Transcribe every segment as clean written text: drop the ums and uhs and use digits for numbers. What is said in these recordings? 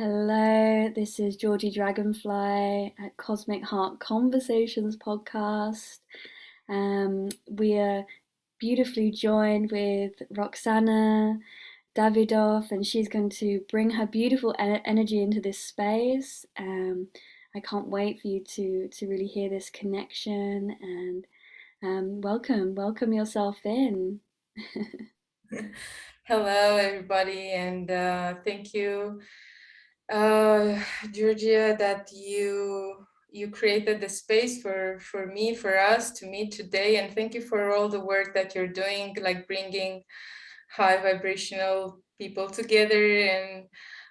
Hello, this is Georgie Dragonfly at Cosmic Heart Conversations podcast. We are beautifully joined with Roxana Davidov, and she's going to bring her beautiful energy into this space. I can't wait for you to really hear this connection and welcome yourself in. Hello, everybody, and thank you, Georgia, that you created the space for me, for us to meet today, and thank you for all the work that you're doing, like bringing high vibrational people together and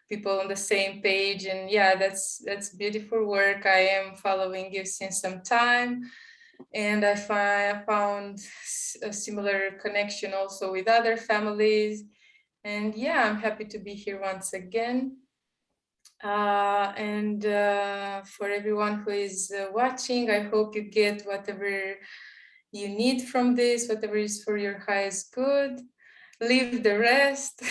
people on the same page. And yeah, that's beautiful work. I am following you since some time, and I found a similar connection also with other families. And yeah, I'm happy to be here once again. And for everyone who is watching, I hope you get whatever you need from this, whatever is for your highest good. Leave the rest.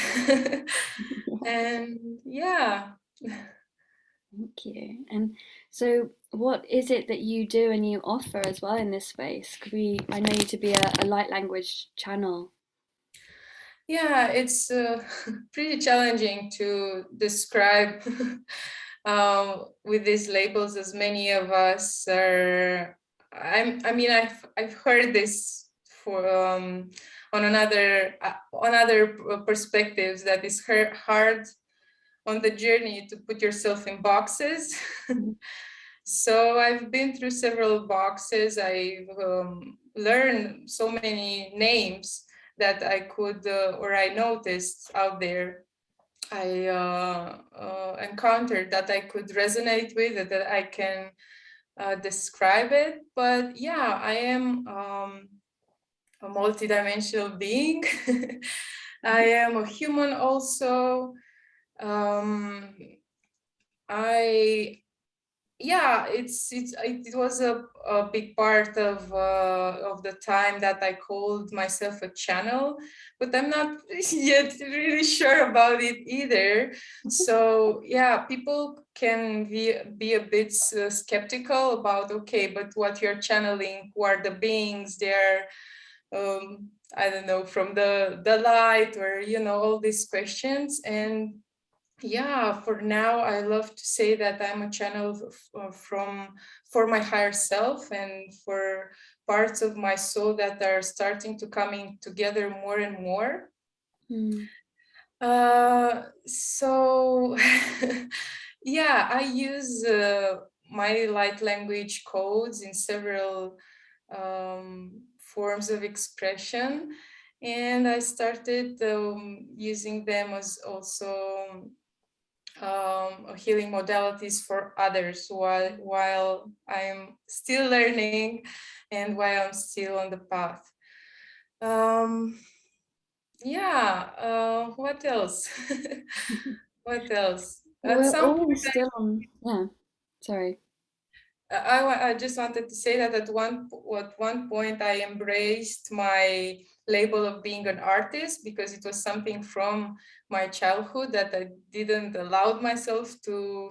And yeah. Thank you. And so, what is it that you do and you offer as well in this space? I know you to be a light language channel. Yeah, it's pretty challenging to describe with these labels, as many of us are. I've heard this for on other perspectives, that it's hard on the journey to put yourself in boxes. So I've been through several boxes. I've learned so many names that I could, or I noticed out there, I encountered that I could resonate with, that I can describe it. But yeah, I am a multidimensional being. I am a human also. Um, I yeah, it was a big part of the time that I called myself a channel, but I'm not yet really sure about it either. So yeah, people can be a bit skeptical about, okay, but what you're channeling, who are the beings? They're I don't know, from the light, or all these questions. And yeah, for now, I love to say that I'm a channel for my higher self, and for parts of my soul that are starting to coming together more and more. Mm. So yeah, I use my light language codes in several forms of expression, and I started using them as also healing modalities for others, while I'm still learning and while I'm still on the path. Um, yeah, what else? What else? At We're some all point, still on. Yeah, sorry. I just wanted to say that at one point I embraced my label of being an artist, because it was something from my childhood that I didn't allow myself to.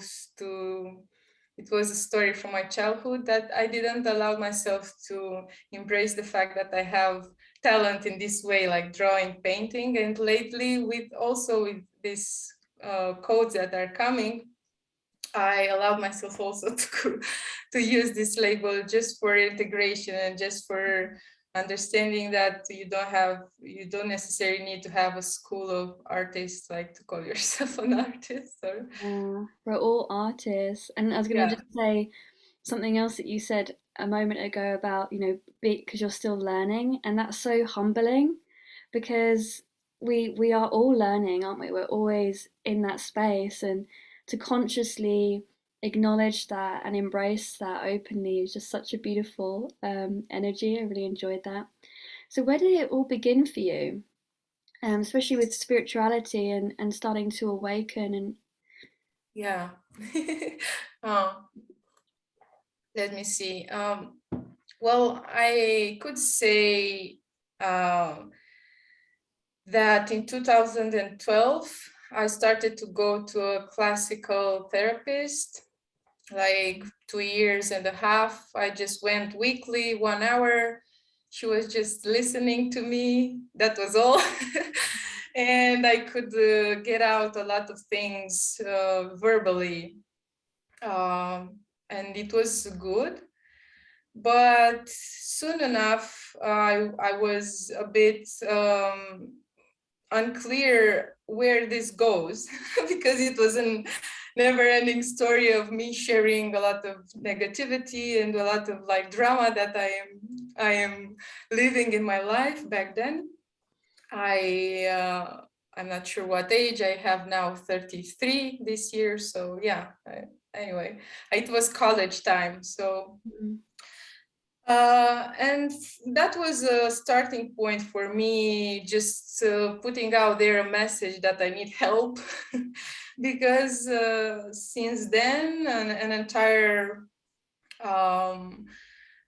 It was a story from my childhood that I didn't allow myself to embrace the fact that I have talent in this way, like drawing, painting. And lately, with these codes that are coming, I allowed myself also to use this label just for integration, and just for understanding that you don't necessarily need to have a school of artists, like, to call yourself an artist. Or Yeah, we're all artists. And I was going to yeah. just say something else that you said a moment ago about, because you're still learning, and that's so humbling because we are all learning, aren't we? We're always in that space, and to consciously acknowledge that and embrace that openly is just such a beautiful energy. I really enjoyed that. So where did it all begin for you? Especially with spirituality and starting to awaken and Yeah. Oh, let me see. Well, I could say that in 2012, I started to go to a classical therapist, like 2 years and a half. I just went weekly, 1 hour. She was just listening to me. That was all. And I could get out a lot of things verbally. And it was good. But soon enough, I was a bit unclear where this goes because it was a never-ending story of me sharing a lot of negativity and a lot of like drama that I am living in my life back then. I'm not sure what age I have now, 33 this year. So yeah, anyway, it was college time. So Mhm. and that was a starting point for me, just putting out there a message that I need help. Because since then, um,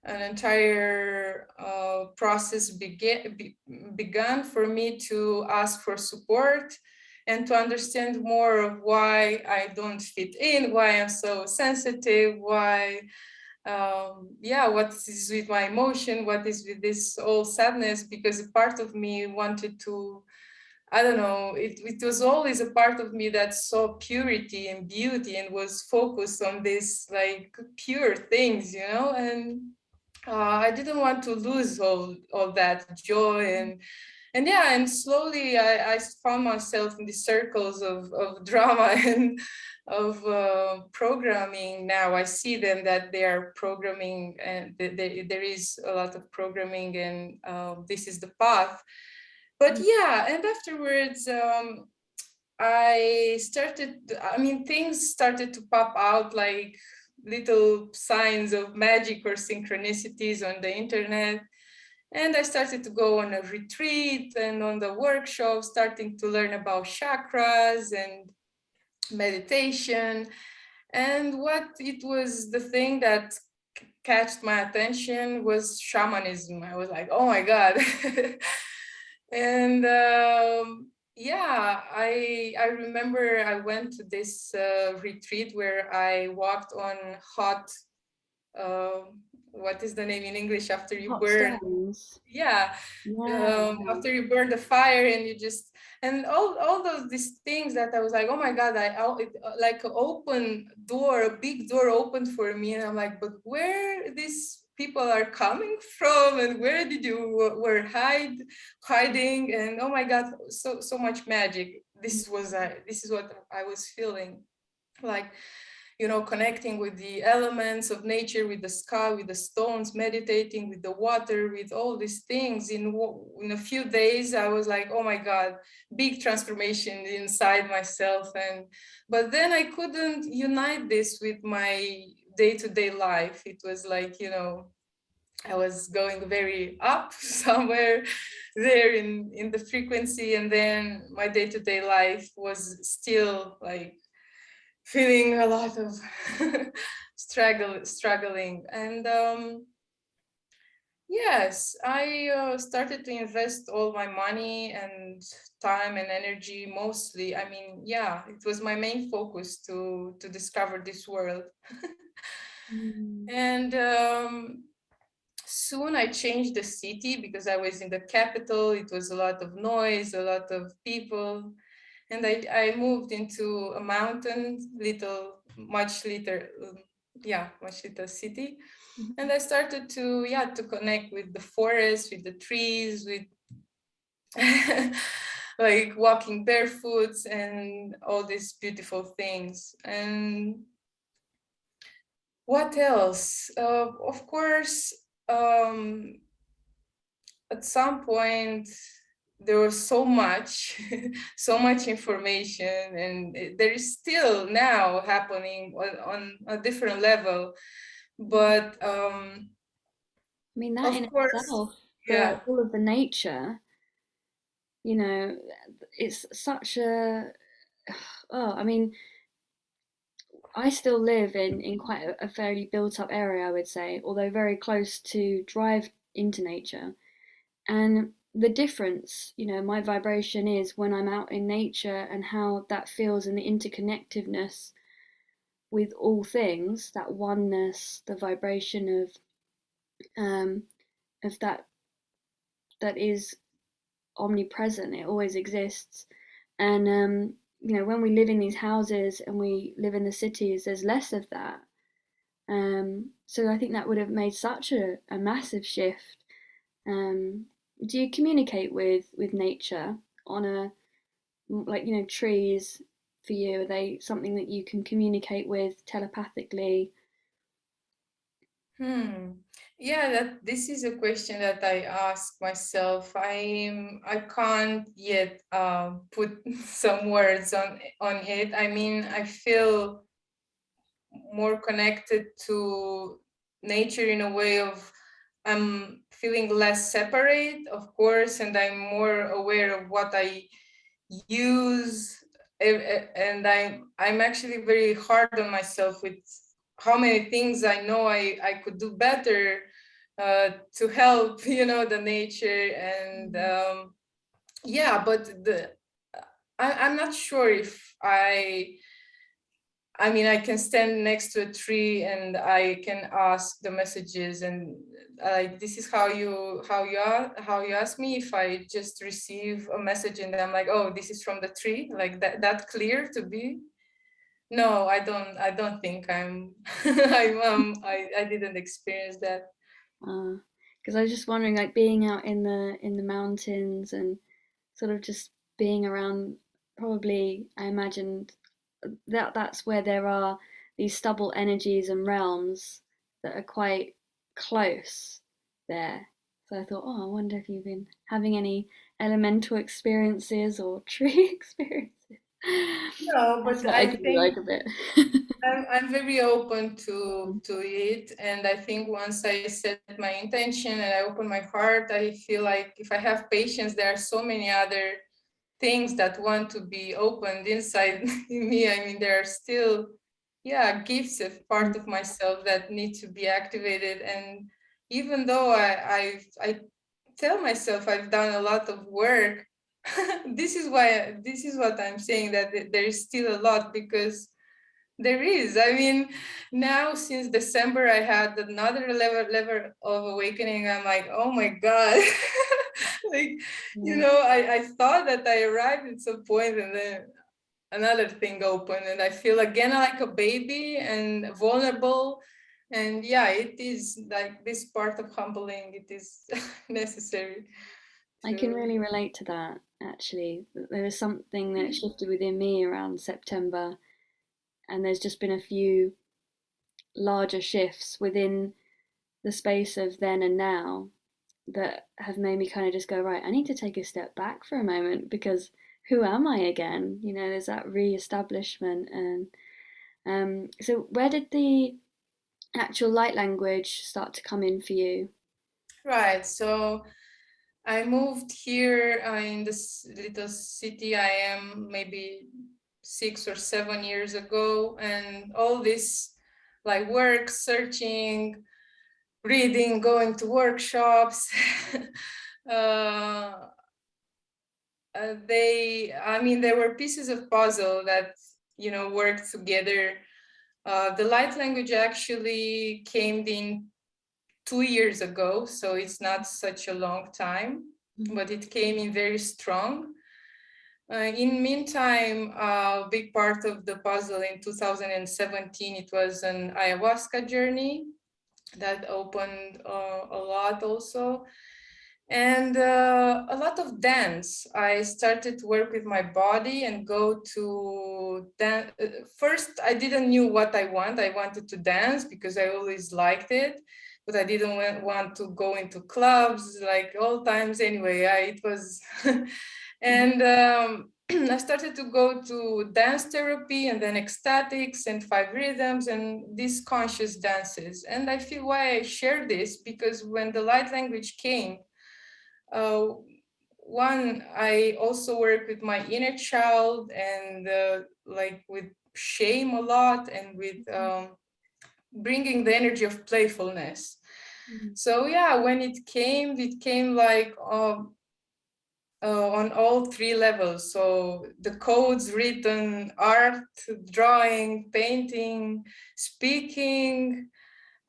an entire process began for me to ask for support and to understand more of why I don't fit in, why I'm so sensitive, why what is with my emotion, what is with this all sadness, because a part of me wanted to, I don't know, it was always a part of me that saw purity and beauty and was focused on this like pure things, and I didn't want to lose all that joy. And slowly I found myself in the circles of drama and of programming. Now I see them that they are programming, and there is a lot of programming, and this is the path. But yeah, and afterwards things started to pop out like little signs of magic or synchronicities on the internet. And I started to go on a retreat and on the workshop, starting to learn about chakras and meditation. And what it was, the thing that catched my attention was shamanism. I was like, oh my God. And I remember I went to this retreat where I walked on hot, uh, what is the name in English after you Hot burn? stones. Yeah, Yeah. after you burn the fire and you just, and all these things that I was like, oh my God, like an open door, a big door opened for me. And I'm like, but where these people are coming from, and where did you were hiding? And oh my God, so much magic. This is what I was feeling like, connecting with the elements of nature, with the sky, with the stones, meditating with the water, with all these things. In a few days, I was like, oh my God, big transformation inside myself. But then I couldn't unite this with my day-to-day life. It was like, I was going very up somewhere there in the frequency, and then my day-to-day life was still like feeling a lot of struggling. And yes, I started to invest all my money and time and energy mostly. I mean, yeah, it was my main focus to discover this world. Mm. And soon I changed the city because I was in the capital. It was a lot of noise, a lot of people. And I moved into a mountain, much little city. And Mhm. I started to connect with the forest, with the trees, with like walking barefoot and all these beautiful things. And what else? Of course, um, at some point there was so much so much information, and there is still now happening on a different level. But I mean, that in of course, itself, the yeah. all of the nature, you know, it's such a, oh, I mean, I still live in quite a fairly built up area, I would say, although very close to drive into nature. And the difference, my vibration is when I'm out in nature, and how that feels, and the interconnectedness with all things, that oneness, the vibration um, of that is omnipresent. It always exists. And when we live in these houses and we live in the cities, there's less of that. So I think that would have made such a massive shift. Do you communicate with nature on a, like, trees for you? Are they something that you can communicate with telepathically? Yeah, this is a question that I ask myself. I can't yet put some words on it. I mean, I feel more connected to nature in a way of I'm feeling less separate, of course, and I'm more aware of what I use, and I'm actually very hard on myself with how many things I know I could do better to help the nature. And yeah, but I'm not sure if I mean, I can stand next to a tree and I can ask the messages, and like this is how you ask me if I just receive a message and I'm like, oh, this is from the tree, like that clear to be. No, I don't think I didn't experience that. Because I was just wondering, like, being out in the mountains, and sort of just being around. Probably, I imagined that that's where there are these stubble energies and realms that are quite close there. So I thought, oh, I wonder if you've been having any elemental experiences or tree experiences. No, That's but what I I could be think like a bit. I'm very open to it, and I think once I set my intention and I open my heart, I feel like if I have patience, there are so many other things that want to be opened inside me. I mean, there are still, yeah, gifts of part of myself that need to be activated. And even though I tell myself I've done a lot of work, this is what I'm saying, that there is still a lot, because there is. I mean, now since December, I had another level of awakening. I'm like, oh my God. Like, I thought that I arrived at some point, and then another thing opened, and I feel again like a baby and vulnerable. And yeah, it is like this part of humbling. It is necessary I can to. really relate to that, actually. There was something that shifted within me around September, and there's just been a few larger shifts within the space of then and now that have made me kind of just go, right, I need to take a step back for a moment, because who am I again? There's that re-establishment. And so where did the actual light language start to come in for you? Right. So I moved here in this little city I am maybe 6 or 7 years ago, and all this like work, searching, reading, going to workshops. uh, I mean, there were pieces of puzzle that worked together. The light language actually came in 2 years ago, so it's not such a long time, but it came in very strong. In meantime, a big part of the puzzle in 2017, it was an ayahuasca journey that opened a lot also. And a lot of dance. I started to work with my body and go to dance. First, I didn't knew what I want. I wanted to dance because I always liked it, but I didn't want to go into clubs like all times anyway. It was, and I started to go to dance therapy, and then ecstatics and 5 rhythms and these conscious dances. And I feel why I share this, because when the light language came, uh, one, I also work with my inner child, and like with shame a lot, and with bringing the energy of playfulness. So yeah, when it came like on all three levels. So the codes written, art, drawing, painting, speaking,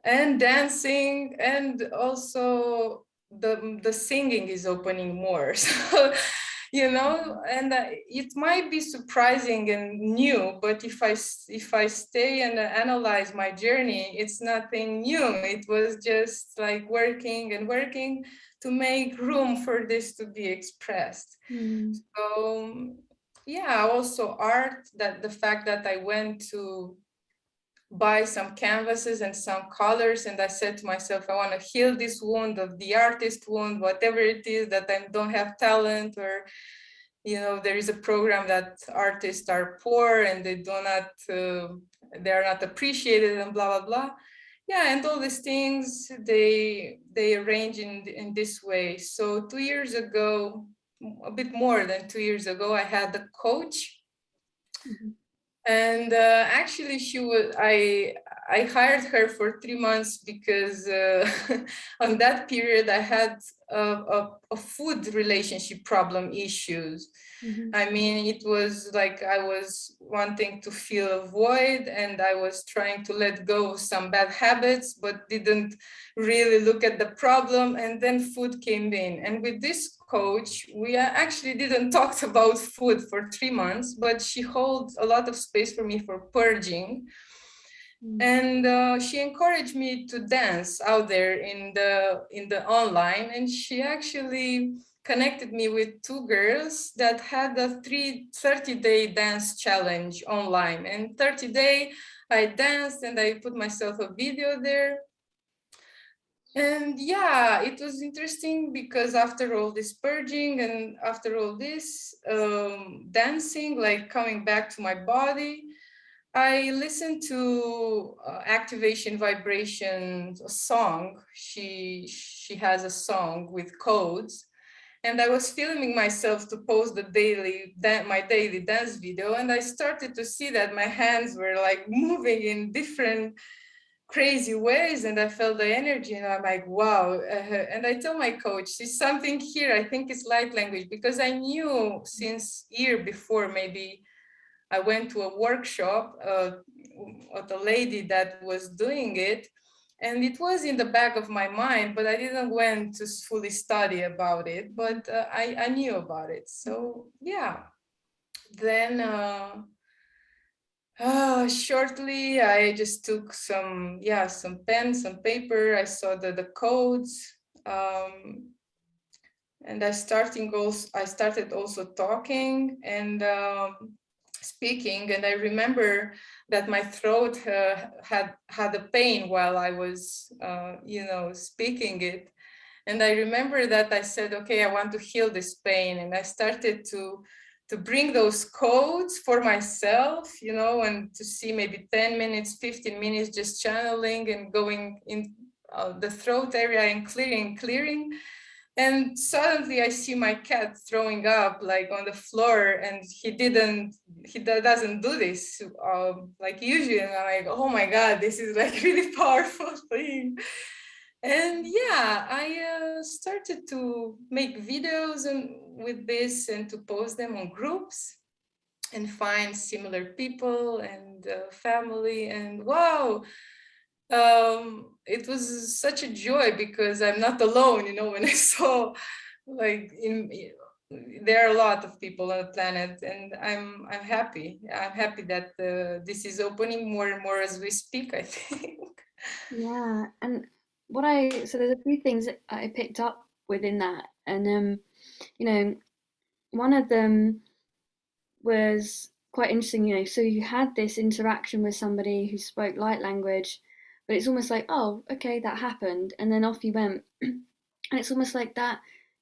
and dancing, and also the singing is opening more. So and it might be surprising and new, but if I stay and analyze my journey, it's nothing new. It was just like working and working to make room for this to be expressed. So yeah, also art, that the fact that I went to buy some canvases and some colors, and I said to myself, I want to heal this wound of the artist wound, whatever it is, that I don't have talent, or there is a program that artists are poor and they are not appreciated, and blah blah blah. Yeah, and all these things, they arrange in this way. So 2 years ago, a bit more than 2 years ago, I had a coach. And actually, I hired her for 3 months because on that period I had a food relationship problem issues. I mean, it was like I was wanting to fill a void, and I was trying to let go of some bad habits, but didn't really look at the problem. And then food came in. And with this coach, we actually didn't talk about food for 3 months, but she holds a lot of space for me for purging. And she encouraged me to dance out there in the online, and she actually connected me with two girls that had a 30-day dance challenge online. And 30-day I danced, and I put myself a video there. And yeah, it was interesting because after all this purging and after all this dancing, like coming back to my body, I listened to Activation Vibration, a song. She has a song with codes, and I was filming myself to post my daily dance video, and I started to see that my hands were like moving in different crazy ways, and I felt the energy, and I'm like, wow. And I tell my coach, there's something here. I think it's light language, because I knew since year before, maybe I went to a workshop with a lady that was doing it, and it was in the back of my mind, but I didn't went to fully study about it, but I knew about it. So yeah, then shortly I just took some pen, some paper. I saw the codes, and I started also talking and speaking. And I remember that my throat had a pain while I was speaking it. And I remember that I said, okay, I want to heal this pain. And I started to bring those codes for myself, and to see maybe 10 minutes, 15 minutes, just channeling and going in the throat area and clearing. And suddenly I see my cat throwing up like on the floor, and he doesn't do this like usually. And I'm like, oh my God, this is like really powerful thing. And yeah, I started to make videos with this, and to post them on groups and find similar people and family. And wow, it was such a joy, because I'm not alone. When I saw like there are a lot of people on the planet, and I'm happy. I'm happy that this is opening more and more as we speak, I think. Yeah, and so there's a few things that I picked up within that, and you know, one of them was quite interesting. So you had this interaction with somebody who spoke light language, but it's almost like, oh, okay, that happened, and then off you went, and it's almost like that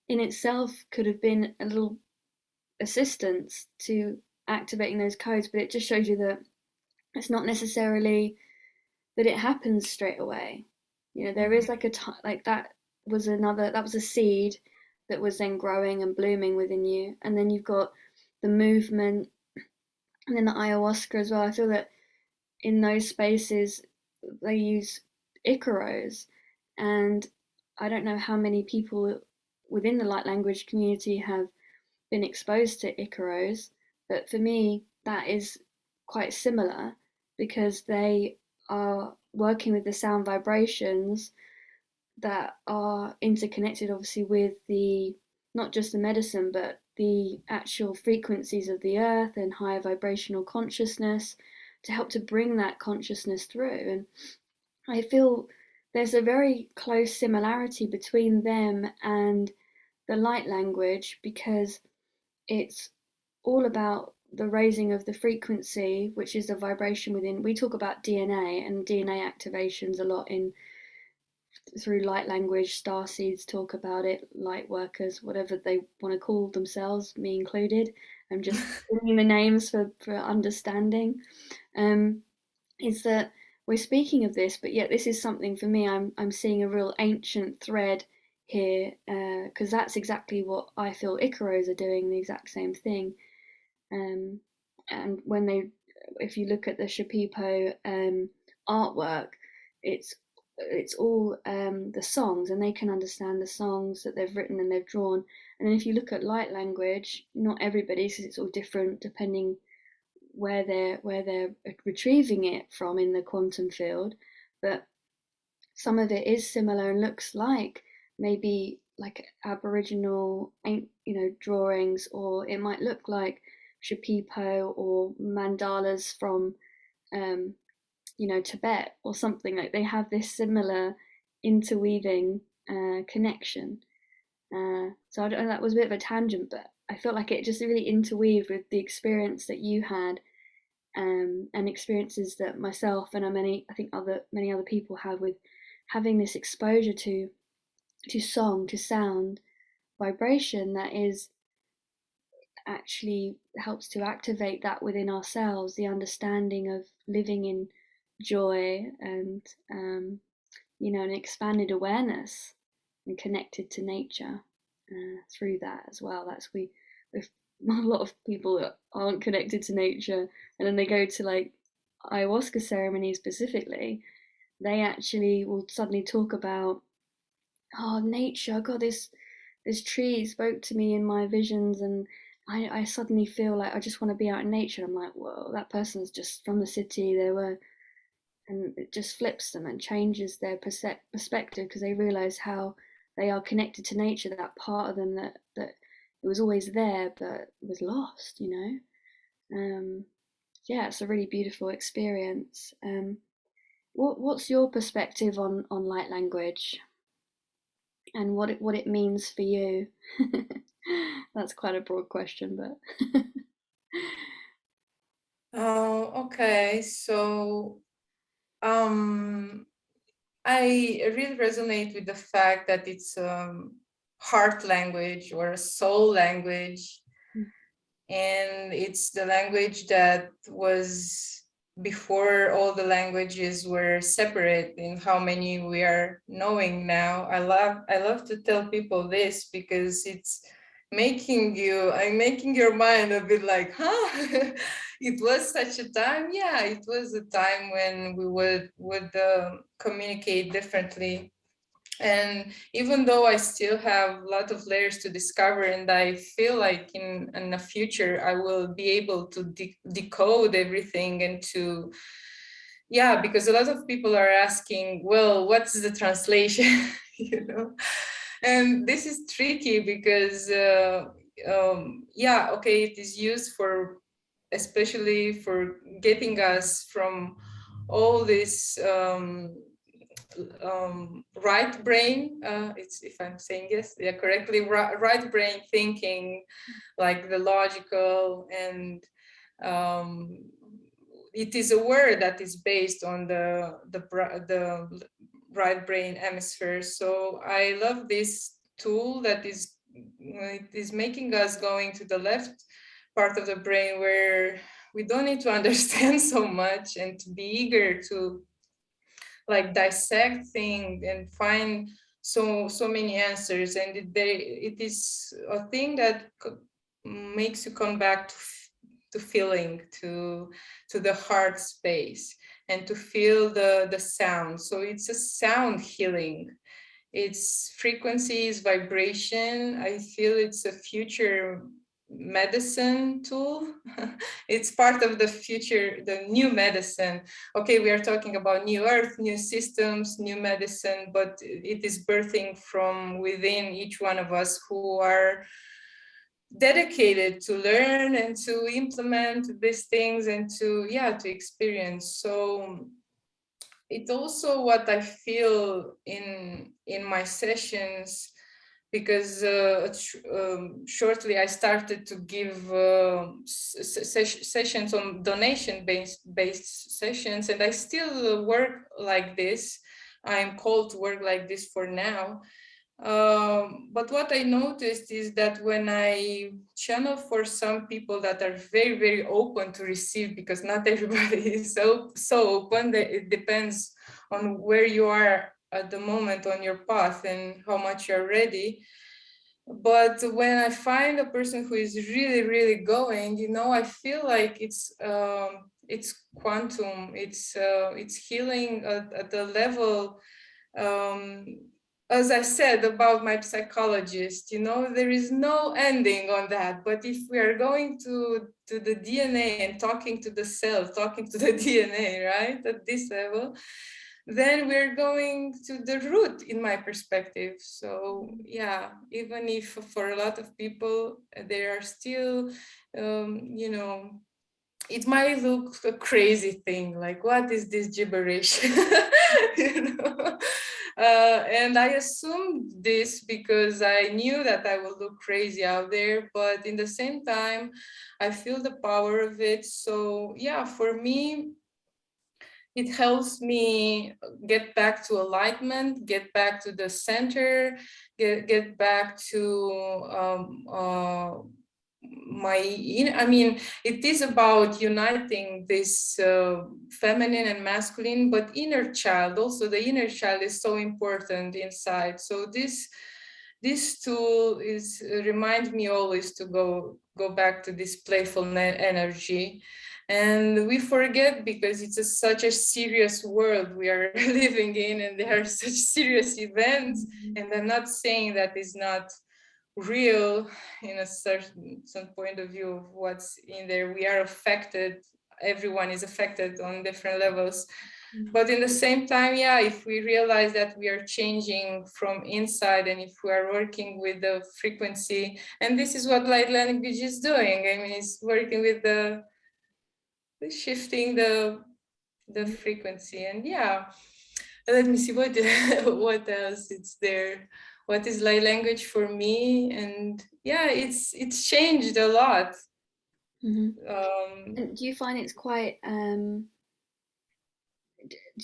in itself could have been a little assistance to activating those codes, but it just shows you that it's not necessarily that it happens straight away. There is like like that was a seed that was then growing and blooming within you, and then you've got the movement, and then the ayahuasca as well. I feel that in those spaces they use icaros, and I don't know how many people within the light language community have been exposed to Icaros, but for me, that is quite similar because they are working with the sound vibrations that are interconnected, obviously, with the not just the medicine, but the actual frequencies of the earth and higher vibrational consciousness to help to bring that consciousness through. And I feel there's a very close similarity between them and the light language because it's all about the raising of the frequency, which is the vibration within. We talk about DNA and DNA activations a lot in through light language. Star seeds talk about it, light workers, whatever they want to call themselves, me included. I'm just giving the names for understanding. Um, is that we're speaking of this, but yet this is something for me. I'm seeing a real ancient thread here because that's exactly what I feel Icaros are doing, the exact same thing. Um, and when they, if you look at the Shipipo artwork, it's it's all the songs, and they can understand the songs that they've written and they've drawn. And then if you look at light language, not everybody, because it's all different depending where they're retrieving it from in the quantum field, but some of it is similar and looks like maybe like Aboriginal, drawings, or it might look like Shipipo or mandalas from, um, Tibet or something. Like they have this similar interweaving connection. So I don't know, that was a bit of a tangent, but I felt like it just really interweaved with the experience that you had, and experiences that myself and I think many other people have with having this exposure to song, to sound, vibration that is actually helps to activate that within ourselves, the understanding of living in joy and an expanded awareness and connected to nature through that as well. That's we with a lot of people that aren't connected to nature, and then they go to like ayahuasca ceremony specifically, they actually will suddenly talk about, oh, nature, God, this tree spoke to me in my visions, and I suddenly feel like I just want to be out in nature. I'm like, whoa, that person's just from the city. They were, and it just flips them and changes their perspective because they realize how they are connected to nature, that part of them that it was always there but was lost. Yeah, it's a really beautiful experience. What's your perspective on light language and what it means for you? That's quite a broad question, but Okay, so I really resonate with the fact that it's heart language or a soul language, and it's the language that was before all the languages were separate in how many we are knowing now. I love to tell people this because it's making your mind a bit like, huh? It was such a time. Yeah, it was a time when we would communicate differently. And even though I still have a lot of layers to discover, and I feel like in the future I will be able to decode everything and to, yeah, because a lot of people are asking, well, what's the translation? you know and this is tricky because yeah, okay, it is used for, especially for getting us from all this right brain, it's, if I'm saying yes, yeah, correctly, right brain thinking, like the logical, and um, it is a word that is based on the right brain hemisphere. So I love this tool that is, it is making us going to the left part of the brain where we don't need to understand so much and to be eager to like dissect things and find so many answers. And it is a thing that makes you come back to feeling, to the heart space, and to feel the sound. So it's a sound healing. It's frequencies, vibration. I feel it's a future medicine tool. It's part of the future, the new medicine. Okay, we are talking about new earth, new systems, new medicine, but it is birthing from within each one of us who are dedicated to learn and to implement these things and to, yeah, to experience. So it's also what I feel in my sessions, because shortly I started to give sessions on donation based sessions, and I still work like this. I'm called to work like this for now. But what I noticed is that when I channel for some people that are very, very open to receive, because not everybody is so open, that it depends on where you are at the moment on your path and how much you're ready. But when I find a person who is really, really going, I feel like it's quantum, it's healing at the level, um, as I said about my psychologist, there is no ending on that. But if we are going to the DNA and talking to the cells, talking to the DNA, right, at this level, then we're going to the root, in my perspective. So yeah, even if for a lot of people there are still, it might look a crazy thing, like what is this gibberish? you know? And I assumed this because I knew that I would look crazy out there, but in the same time, I feel the power of it. So yeah, for me, it helps me get back to alignment, get back to the center, get back to it is about uniting this feminine and masculine, but inner child also. The inner child is so important inside. So this tool is remind me always to go back to this playful energy. And we forget, because it's such a serious world we are living in, and there are such serious events. And I'm not saying that is not real in a certain point of view of what's in there. We are affected. Everyone is affected on different levels. But in the same time, yeah, if we realize that we are changing from inside, and if we are working with the frequency, and this is what light language is doing. I mean, it's working with the shifting the frequency. And yeah, let me see what what else it's there. What is light language for me? And yeah, it's changed a lot. And do you find it's quite do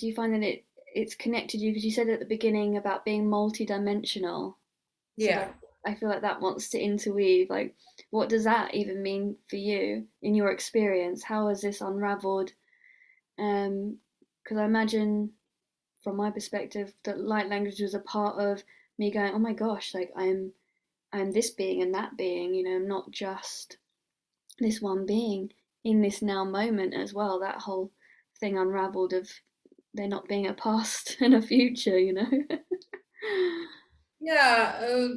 you find that it's connected you, because you said at the beginning about being multidimensional, so Yeah. like I feel like that wants to interweave, like what does that even mean for you in your experience? How has this unraveled? Because I imagine from my perspective that light language was a part of me going, oh my gosh, like I'm this being and that being, I'm not just this one being in this now moment as well. That whole thing unraveled of there not being a past and a future. Yeah,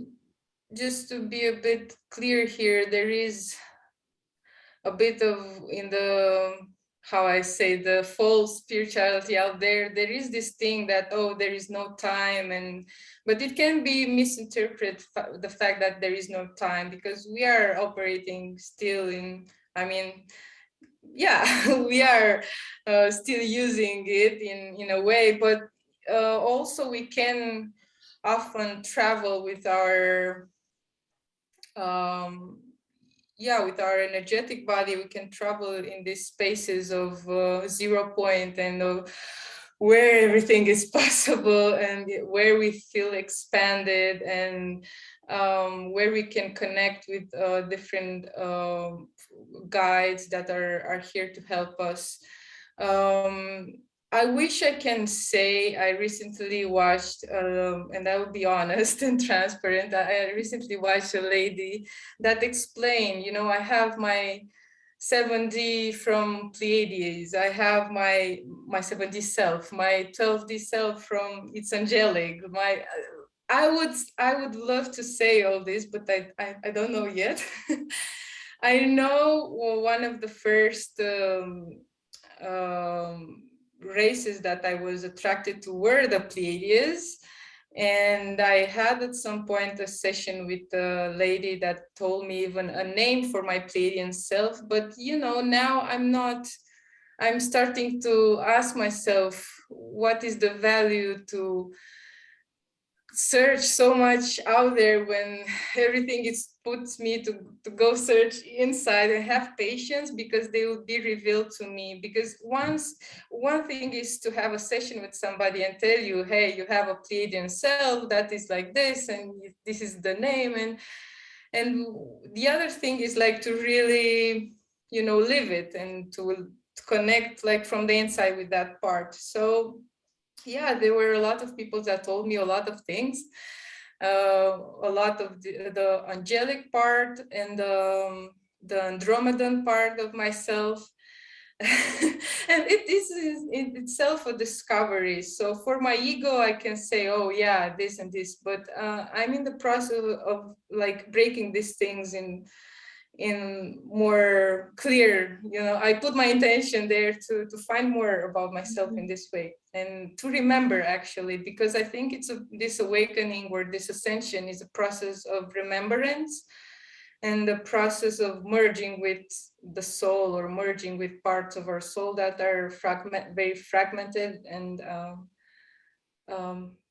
just to be a bit clear here, there is a bit of, in the, how I say, the false spirituality out there. There is this thing that, oh, there is no time, but it can be misinterpreted, the fact that there is no time, because we are operating still in, I mean, yeah, we are still using it in a way, but also we can often travel with our um, with our energetic body. We can travel in these spaces of 0 point, and where everything is possible, and where we feel expanded, and where we can connect with different guides that are here to help us. um, I wish I can say I recently watched, and I will be honest and transparent. I recently watched a lady that explained, I have my 7D from Pleiades. I have my 7D self, my 12D self from It's Angelic. I would love to say all this, but I don't know yet. I know one of the first races that I was attracted to were the Pleiades. And I had at some point a session with a lady that told me even a name for my Pleiadian self. But, now I'm starting to ask myself, what is the value to search so much out there when everything is puts me to go search inside and have patience, because they will be revealed to me. Because one thing is to have a session with somebody and tell you, hey, you have a Pleiadian self that is like this and this is the name, and the other thing is like to really live it and to connect like from the inside with that part. So yeah, there were a lot of people that told me a lot of things, a lot of the angelic part and the Andromedan part of myself. And this is in itself a discovery. So for my ego, I can say, oh yeah, this and this, but I'm in the process of like breaking these things in more clear, I put my intention there to find more about myself in this way, and to remember, actually, because I think this awakening or this ascension is a process of remembrance, and the process of merging with the soul, or merging with parts of our soul that are very fragmented, and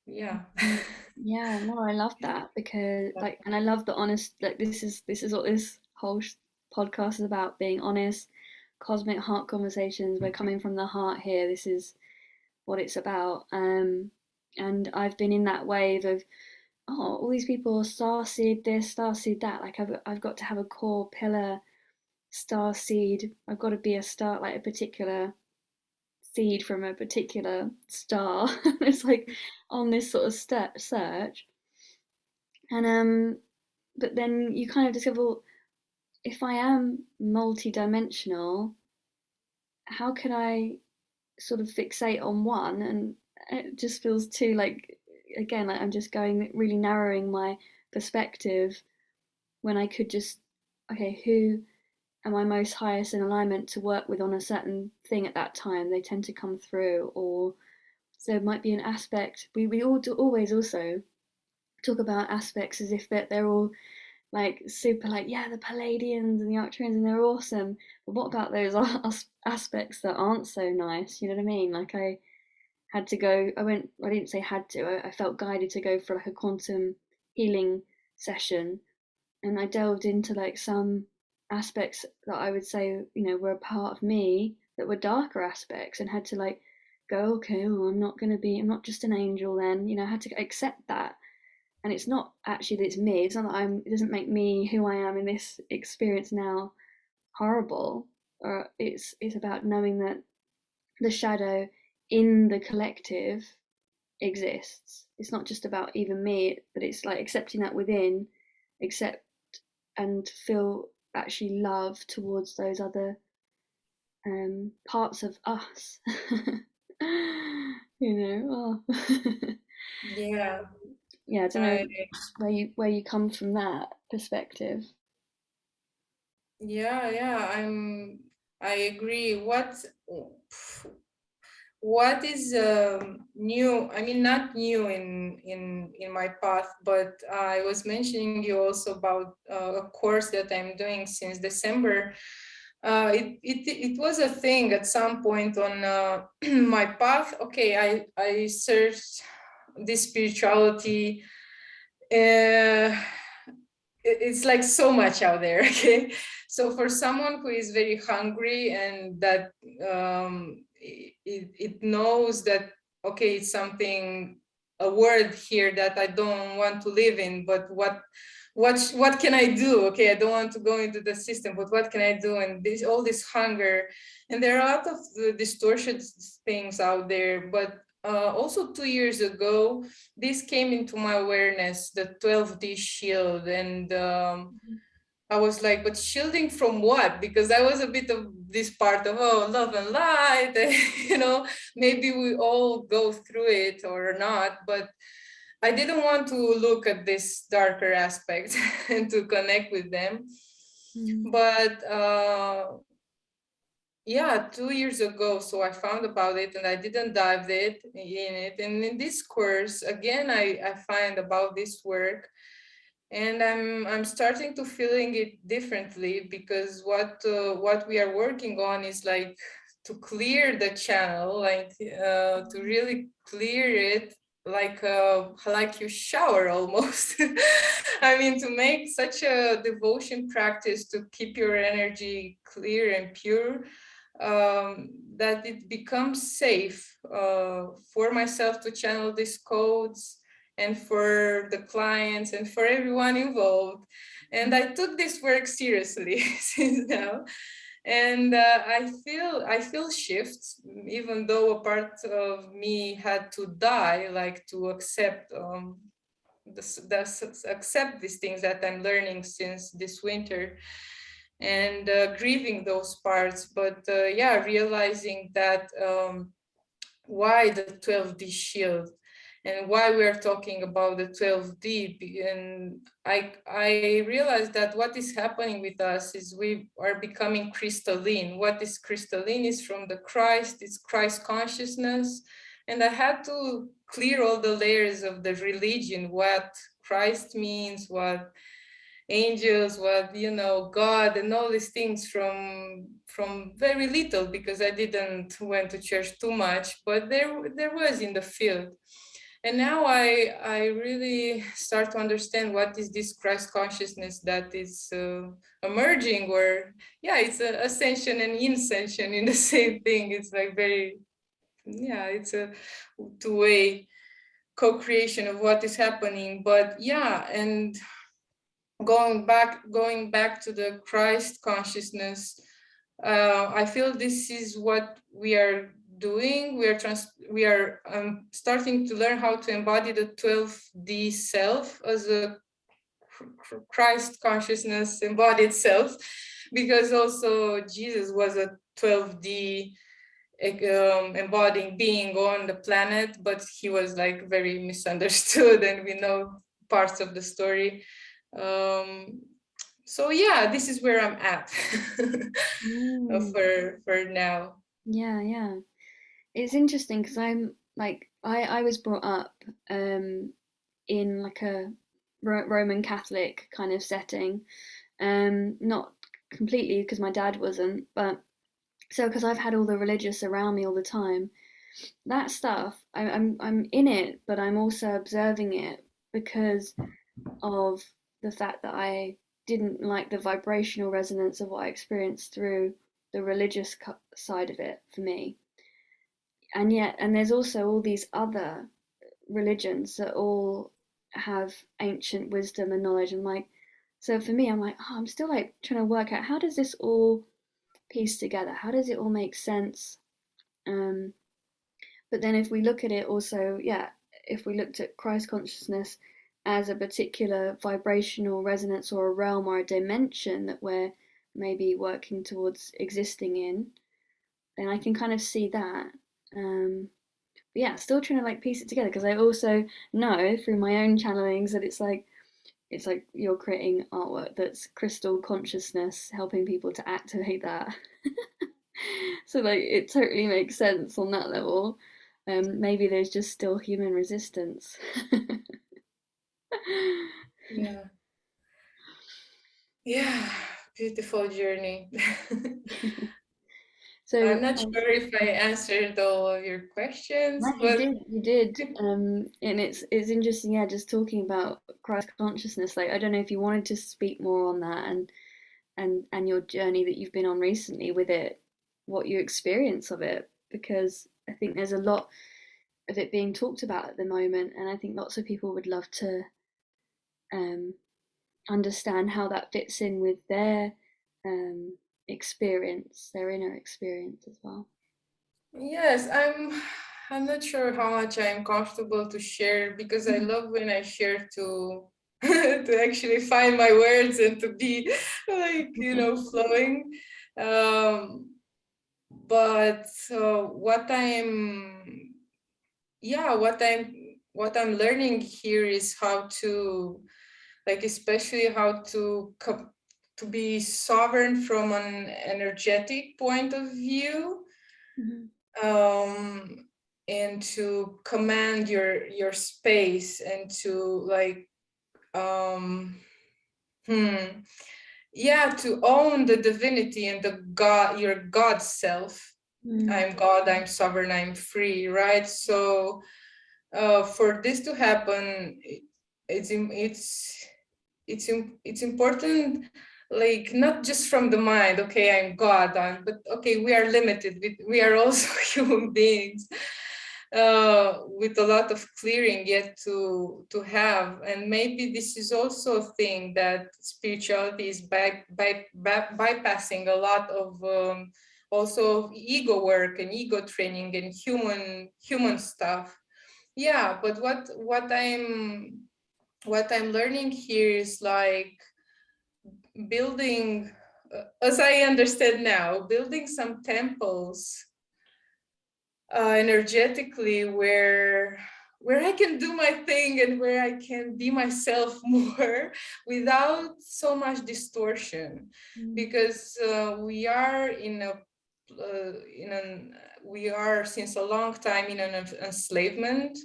yeah. Yeah, no, I love that because and I love the honest, like this is what this whole podcast is about, being honest, cosmic heart conversations. We're coming from the heart here. This is what it's about. And I've been in that wave of, oh, all these people starseed this, starseed that. Like I've got to have a core pillar starseed. I've got to be a star, like a particular seed from a particular star. It's like on this sort of search, and but then you kind of discover, well, if I am multi-dimensional, how can I sort of fixate on one? And it just feels too like, again, like I'm just going really narrowing my perspective, when I could just, okay, who am I most highest in alignment to work with on a certain thing at that time? They tend to come through. Or so it might be an aspect. We all do always also talk about aspects as if that they're all like super, like, yeah, the Palladians and the Arcturians, and they're awesome. But what about those aspects that aren't so nice? You know what I mean? Like I had to go. I didn't say had to. I felt guided to go for like a quantum healing session, and I delved into like some aspects that I would say, were a part of me that were darker aspects, and had to like go, okay, well, I'm not just an angel then. I had to accept that. And it's not actually that it's me. It's not that it doesn't make me who I am in this experience now horrible. Or it's about knowing that the shadow in the collective exists. It's not just about even me, but it's like accepting that within, accept and feel actually love towards those other parts of us. Oh. Yeah. Yeah, I don't know I where you come from that perspective. Yeah, I agree. What is new? I mean, not new in my path, but I was mentioning you also about a course that I'm doing since December. It was a thing at some point on my path. Okay, I searched this spirituality. Uh, it's like so much out there. Okay, so for someone who is very hungry and that it knows that, okay, it's something, a word here that I don't want to live in, but what can I do? Okay, I don't want to go into the system, but what can I do? And all this hunger, and there are a lot of distorted things out there. But also 2 years ago, this came into my awareness, the 12D shield. And I was like, but shielding from what? Because I was a bit of this part of, oh, love and light, maybe we all go through it or not, but I didn't want to look at this darker aspect and to connect with them. But yeah, 2 years ago, so I found about it and I didn't dive in it. And in this course, again, I find about this work, and I'm starting to feeling it differently, because what we are working on is like to clear the channel, like to really clear it, like you shower almost. I mean, to make such a devotion practice to keep your energy clear and pure, that it becomes safe for myself to channel these codes, and for the clients and for everyone involved. And I took this work seriously since now. And I feel shifts, even though a part of me had to die, like to accept accept these things that I'm learning since this winter, and grieving those parts. But yeah, realizing that why the 12D shield, and why we are talking about the 12D. And I realized that what is happening with us is we are becoming crystalline. What is crystalline is from the Christ, it's Christ consciousness. And I had to clear all the layers of the religion, what Christ means, what angels, what, God, and all these things from very little, because I didn't went to church too much, but there was in the field. And now I really start to understand what is this Christ consciousness that is emerging, or yeah, it's a ascension and ascension in the same thing. It's like very, yeah, it's a two-way co-creation of what is happening. But yeah, and going back to the Christ consciousness, I feel this is what we are doing. We are starting to learn how to embody the 12D self as a Christ consciousness embodied self, because also Jesus was a 12D embodying being on the planet, but he was like very misunderstood, and we know parts of the story. um, so yeah, this is where I'm at Mm. for now. Yeah, yeah. It's interesting because I'm like I was brought up in like a Roman Catholic kind of setting. Not completely because my dad wasn't, but so because I've had all the religious around me all the time, that stuff I'm in it, but I'm also observing it because of the fact that I didn't like the vibrational resonance of what I experienced through the religious side of it for me. And yet, and there's also all these other religions that all have ancient wisdom and knowledge. And like, so for me, I'm like, oh, I'm still like trying to work out how does this all piece together? How does it all make sense? Um, but then if we look at it also, yeah, if we looked at Christ consciousness as a particular vibrational resonance or a realm or a dimension that we're maybe working towards existing in, then I can kind of see that. But yeah, still trying to like piece it together because I also know through my own channelings that it's like you're creating artwork that's crystal consciousness, helping people to activate that. So like it totally makes sense on that level. Maybe there's just still human resistance. Yeah, yeah, beautiful journey. So I'm not sure if I answered all of your no, questions, you but did, you did. And it's interesting, yeah, just talking about Christ consciousness. Like I don't know if you wanted to speak more on that and your journey that you've been on recently with it, what your experience of it, because I think there's a lot of it being talked about at the moment, and I think lots of people would love to um, understand how that fits in with their um, experience, their inner experience as well. yes, I'm not sure how much I'm comfortable to share, because I love when I share to to actually find my words and to be like, flowing. Um, but what I'm learning here is how to, like, especially how to to be sovereign from an energetic point of view, and to command your space, and to like yeah, to own the divinity and the God, your God self. I'm God, I'm sovereign, I'm free, right? So for this to happen, it's important, like not just from the mind, okay, I'm God, but okay, we are limited, we are also human beings, with a lot of clearing yet to have. And maybe this is also a thing that spirituality is bypassing a lot of also ego work and ego training and human stuff. Yeah, but what I'm learning here is like building, as I understand now, building some temples energetically where I can do my thing and where I can be myself more without so much distortion, because we are we are since a long time in an enslavement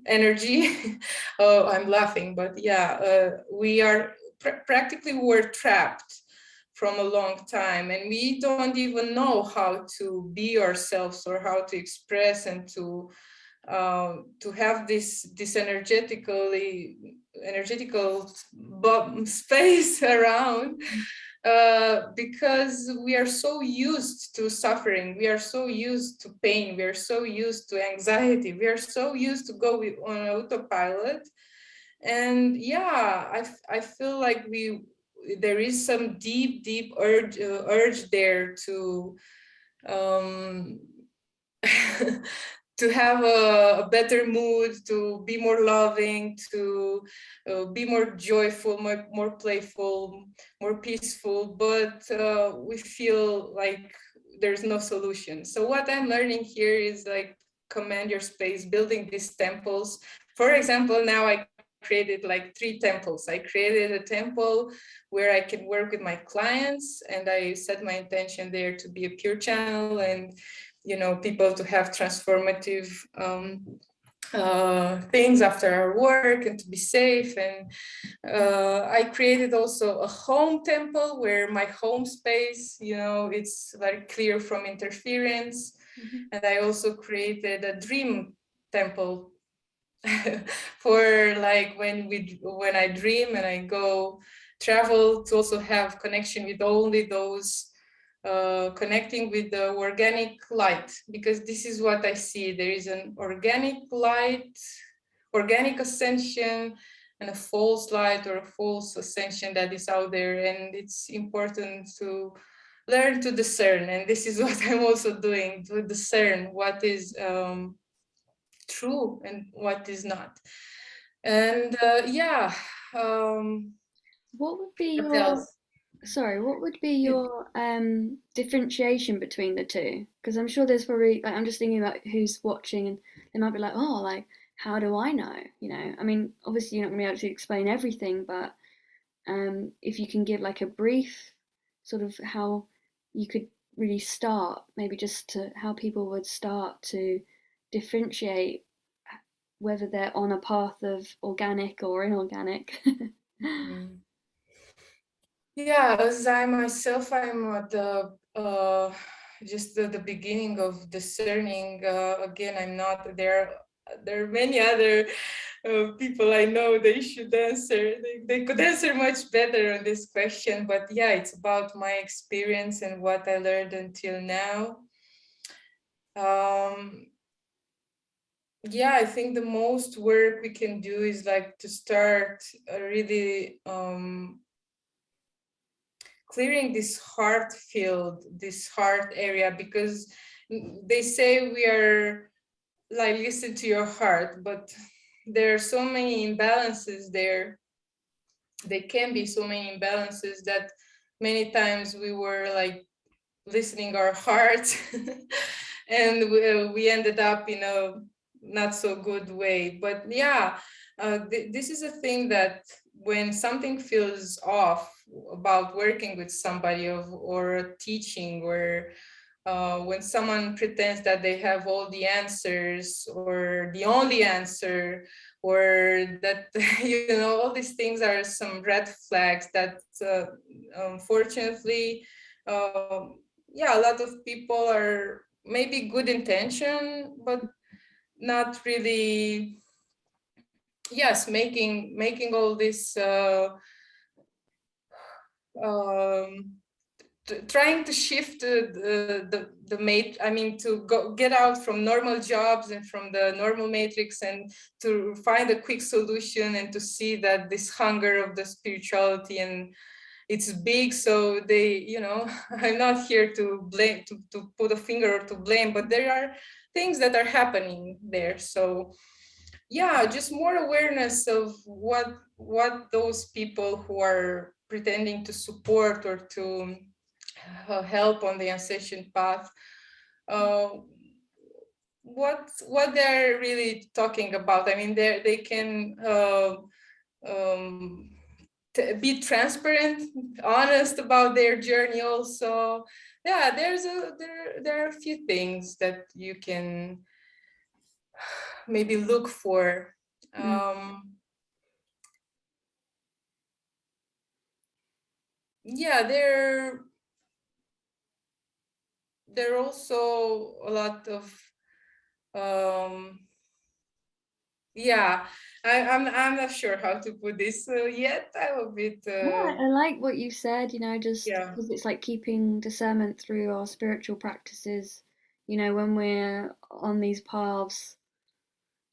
energy. Oh, I'm laughing, but yeah, we are practically we're trapped from a long time, and we don't even know how to be ourselves or how to express and to have this energetical space around, because we are so used to suffering, we are so used to pain, we are so used to anxiety, we are so used to go on autopilot. And yeah, I feel like there is some deep urge there to um, to have a better mood, to be more loving, to be more joyful, more playful, more peaceful. But we feel like there's no solution. So what I'm learning here is like command your space, building these temples. For example, now I created like 3 temples. I created a temple where I can work with my clients, and I set my intention there to be a pure channel, and people to have transformative things after our work, and to be safe. And I created also a home temple where my home space, it's very clear from interference. And I also created a dream temple for like when I dream and I go travel, to also have connection with only those connecting with the organic light, because this is what I see. There is an organic light, organic ascension, and a false light or a false ascension that is out there, and it's important to learn to discern. And this is what I'm also doing, to discern what is true and what is not. And yeah, What would be what your else? what would be your differentiation between the two? Because I'm sure there's probably like I'm just thinking about who's watching and they might be like, oh, like how do I know? I mean, obviously you're not gonna be able to explain everything, but if you can give like a brief sort of how you could really start, maybe just to how people would start to differentiate whether they're on a path of organic or inorganic. Mm. Yeah, as I myself, I'm at the just the beginning of discerning. Again, I'm not there. There are many other people I know. They should answer. They could answer much better on this question. But yeah, it's about my experience and what I learned until now. Um, yeah, I think the most work we can do is like to start really clearing this heart field, this heart area, because they say we are like listen to your heart, but there are so many imbalances there. There can be so many imbalances that many times we were like listening our heart and we ended up in a not so good way. But yeah, this is a thing that when something feels off about working with somebody or teaching, or when someone pretends that they have all the answers or the only answer, or that all these things are some red flags that unfortunately, yeah, a lot of people are maybe good intention, but not really, yes, making all this um, trying to shift the mate, I mean, to go get out from normal jobs and from the normal matrix, and to find a quick solution, and to see that this hunger of the spirituality, and it's big. So they, I'm not here to blame, to put a finger or to blame, but there are things that are happening there. So yeah, just more awareness of what those people who are pretending to support or to help on the ascension path, uh, what they're really talking about. I mean, they can um, be transparent, honest about their journey also. Yeah, there are a few things that you can maybe look for. Yeah, there are also a lot of yeah, I'm not sure how to put this yet. I'm a bit Yeah, I like what you said, just yeah. because it's like keeping discernment through our spiritual practices. When we're on these paths,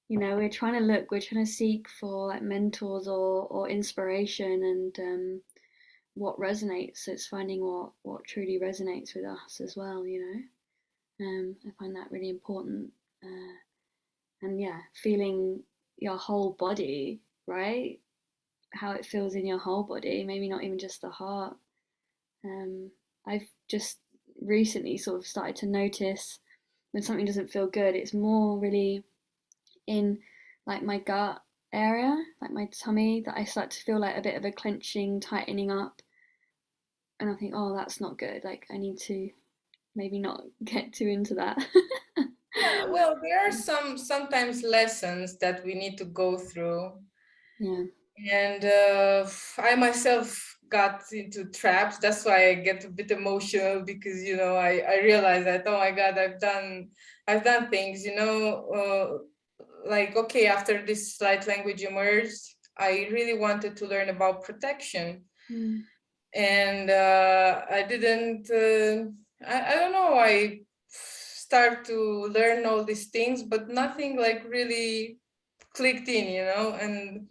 we're trying to look, we're trying to seek for like mentors or inspiration, and what resonates. So it's finding what truly resonates with us as well, I find that really important. And yeah, feeling your whole body, right? How it feels in your whole body, maybe not even just the heart. I've just recently sort of started to notice when something doesn't feel good, it's more really in like my gut area, like my tummy, that I start to feel like a bit of a clenching, tightening up. And I think, oh, that's not good. Like, I need to maybe not get too into that. Yeah, well, there are sometimes lessons that we need to go through. Yeah. And I myself got into traps. That's why I get a bit emotional, because I realize that, oh my God, I've done things, like, okay, after this light language emerged, I really wanted to learn about protection. Mm. And I didn't I don't know, I start to learn all these things, but nothing like really clicked in, and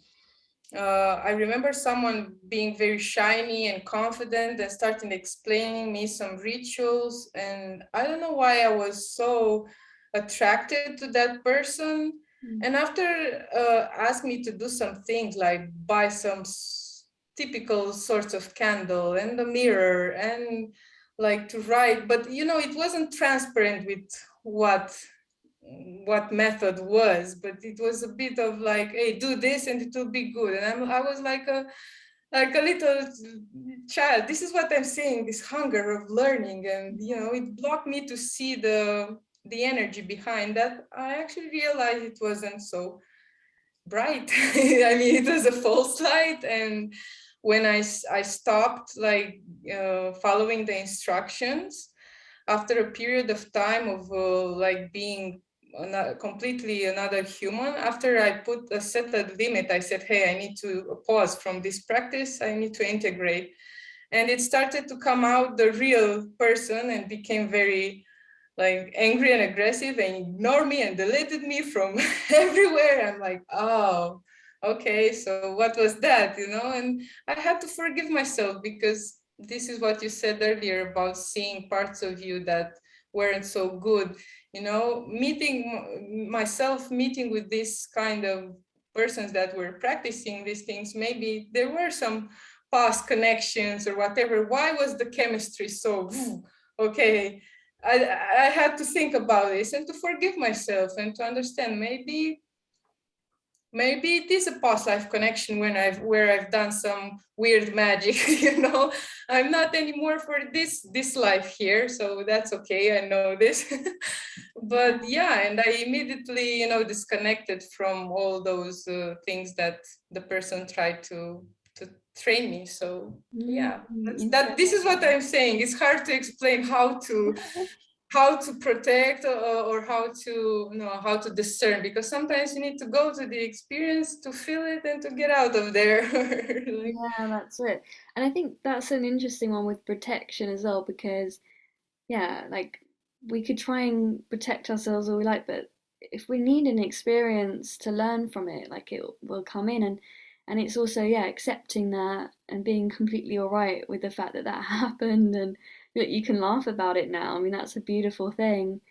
I remember someone being very shiny and confident and starting explaining me some rituals, and I don't know why I was so attracted to that person. Mm. And after asked me to do some things like buy some typical sorts of candle and a mirror and like to write, but it wasn't transparent with what method was, but it was a bit of like, hey, do this and it will be good. And I was like a little child. This is what I'm saying, this hunger of learning. And it blocked me to see the energy behind that. I actually realized it wasn't so bright. I mean, it was a false light. And when I stopped like following the instructions, after a period of time of like being completely another human, after I put a set a limit, I said, hey, I need to pause from this practice, I need to integrate. And it started to come out the real person, and became very like angry and aggressive, and ignored me and deleted me from everywhere. I'm like, oh, okay, so what was that, and I had to forgive myself, because this is what you said earlier about seeing parts of you that weren't so good. Meeting with this kind of persons that were practicing these things, maybe there were some past connections or whatever. Why was the chemistry so okay? I had to think about this and to forgive myself and to understand, maybe maybe it is a past life connection where I've done some weird magic, I'm not anymore for this life here, so that's okay, I know this. But yeah, and I immediately, disconnected from all those things that the person tried to train me. So yeah, this is what I'm saying. It's hard to explain how to protect, or how to discern, because sometimes you need to go to the experience to feel it and to get out of there. Like, Yeah, that's it. And I think that's an interesting one with protection as well, because yeah, like we could try and protect ourselves all we like, but if we need an experience to learn from it, like it will come in, and it's also, yeah, accepting that and being completely all right with the fact that that happened, and that you can laugh about it now. I mean, that's a beautiful thing.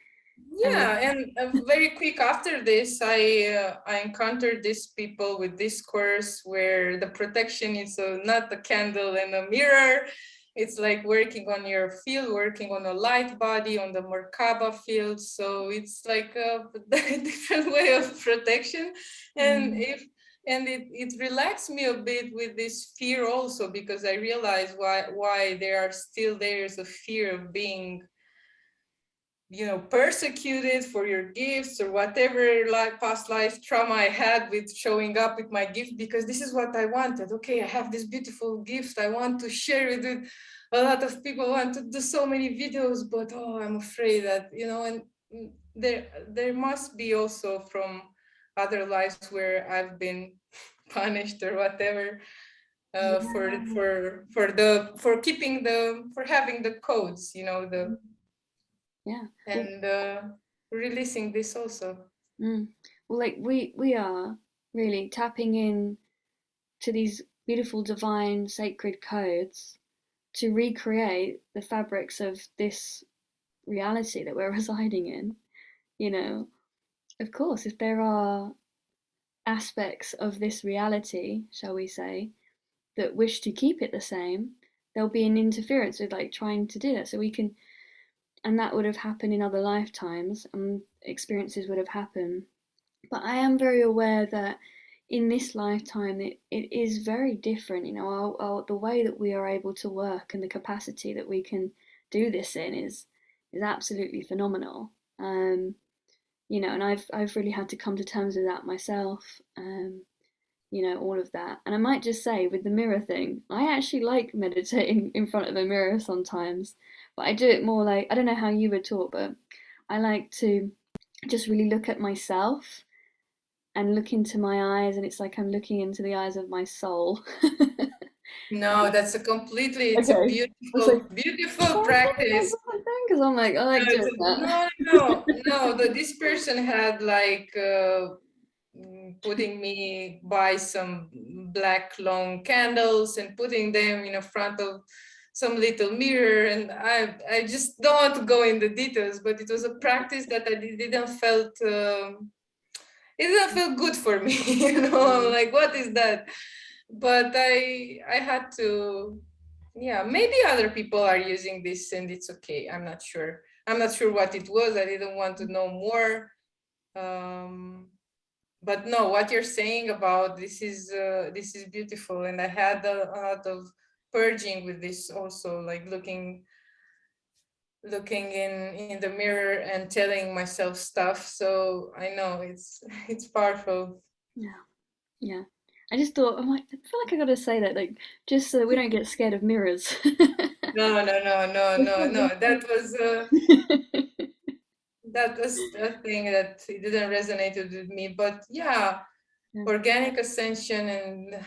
yeah, and very quick after this, I encountered these people with this course where the protection is not a candle and a mirror. It's like working on your field, working on a light body, on the Merkaba field. So it's like a different way of protection. And Mm. it relaxed me a bit with this fear also, because I realized why there are still layers of fear of being persecuted for your gifts, or whatever past life trauma I had with showing up with my gift, because this is what I wanted. Okay, I have this beautiful gift, I want to share it with a lot of people, I want to do so many videos, but I'm afraid that, and there must be also from other lives where I've been punished or whatever, Yeah. for having the codes, Yeah. Well, and releasing this also. mm. Well, like we are really tapping in to these beautiful divine sacred codes to recreate the fabrics of this reality that we're residing in. You know, of course, if there are aspects of this reality, shall we say, that wish to keep it the same, there'll be an interference with like trying to do that. So we can, and that would have happened in other lifetimes, and experiences would have happened. But I am very aware that in this lifetime, it is very different. The way that we are able to work and the capacity that we can do this in is absolutely phenomenal. And I've really had to come to terms with that myself. All of that. And I might just say with the mirror thing, I actually like meditating in front of a mirror sometimes, but I do it more like, I don't know how you would talk, but I like to just really look at myself and look into my eyes, and it's like I'm looking into the eyes of my soul. No, it's a Okay. It's like, beautiful, beautiful sounds like practice. something, because I'm like, I like doing that. No, no, no. This person had like putting me by some black long candles and putting them in front of some little mirror, and I just don't want to go in the details, but it was a practice that I didn't felt. It didn't feel good for me. I'm like, what is that? But I had to, yeah, maybe other people are using this and it's okay. I'm not sure what it was. I didn't want to know more. But no, what you're saying about this is beautiful, and I had a lot of purging with this also, like looking in the mirror and telling myself stuff. So I know it's powerful. Yeah, yeah. I just thought, I'm like, I feel like I gotta say that, like, just so that we don't get scared of mirrors. No, no, no, no, It's no, so no. That beautiful. was that was a thing that it didn't resonate with me. But yeah, Yeah. organic ascension, and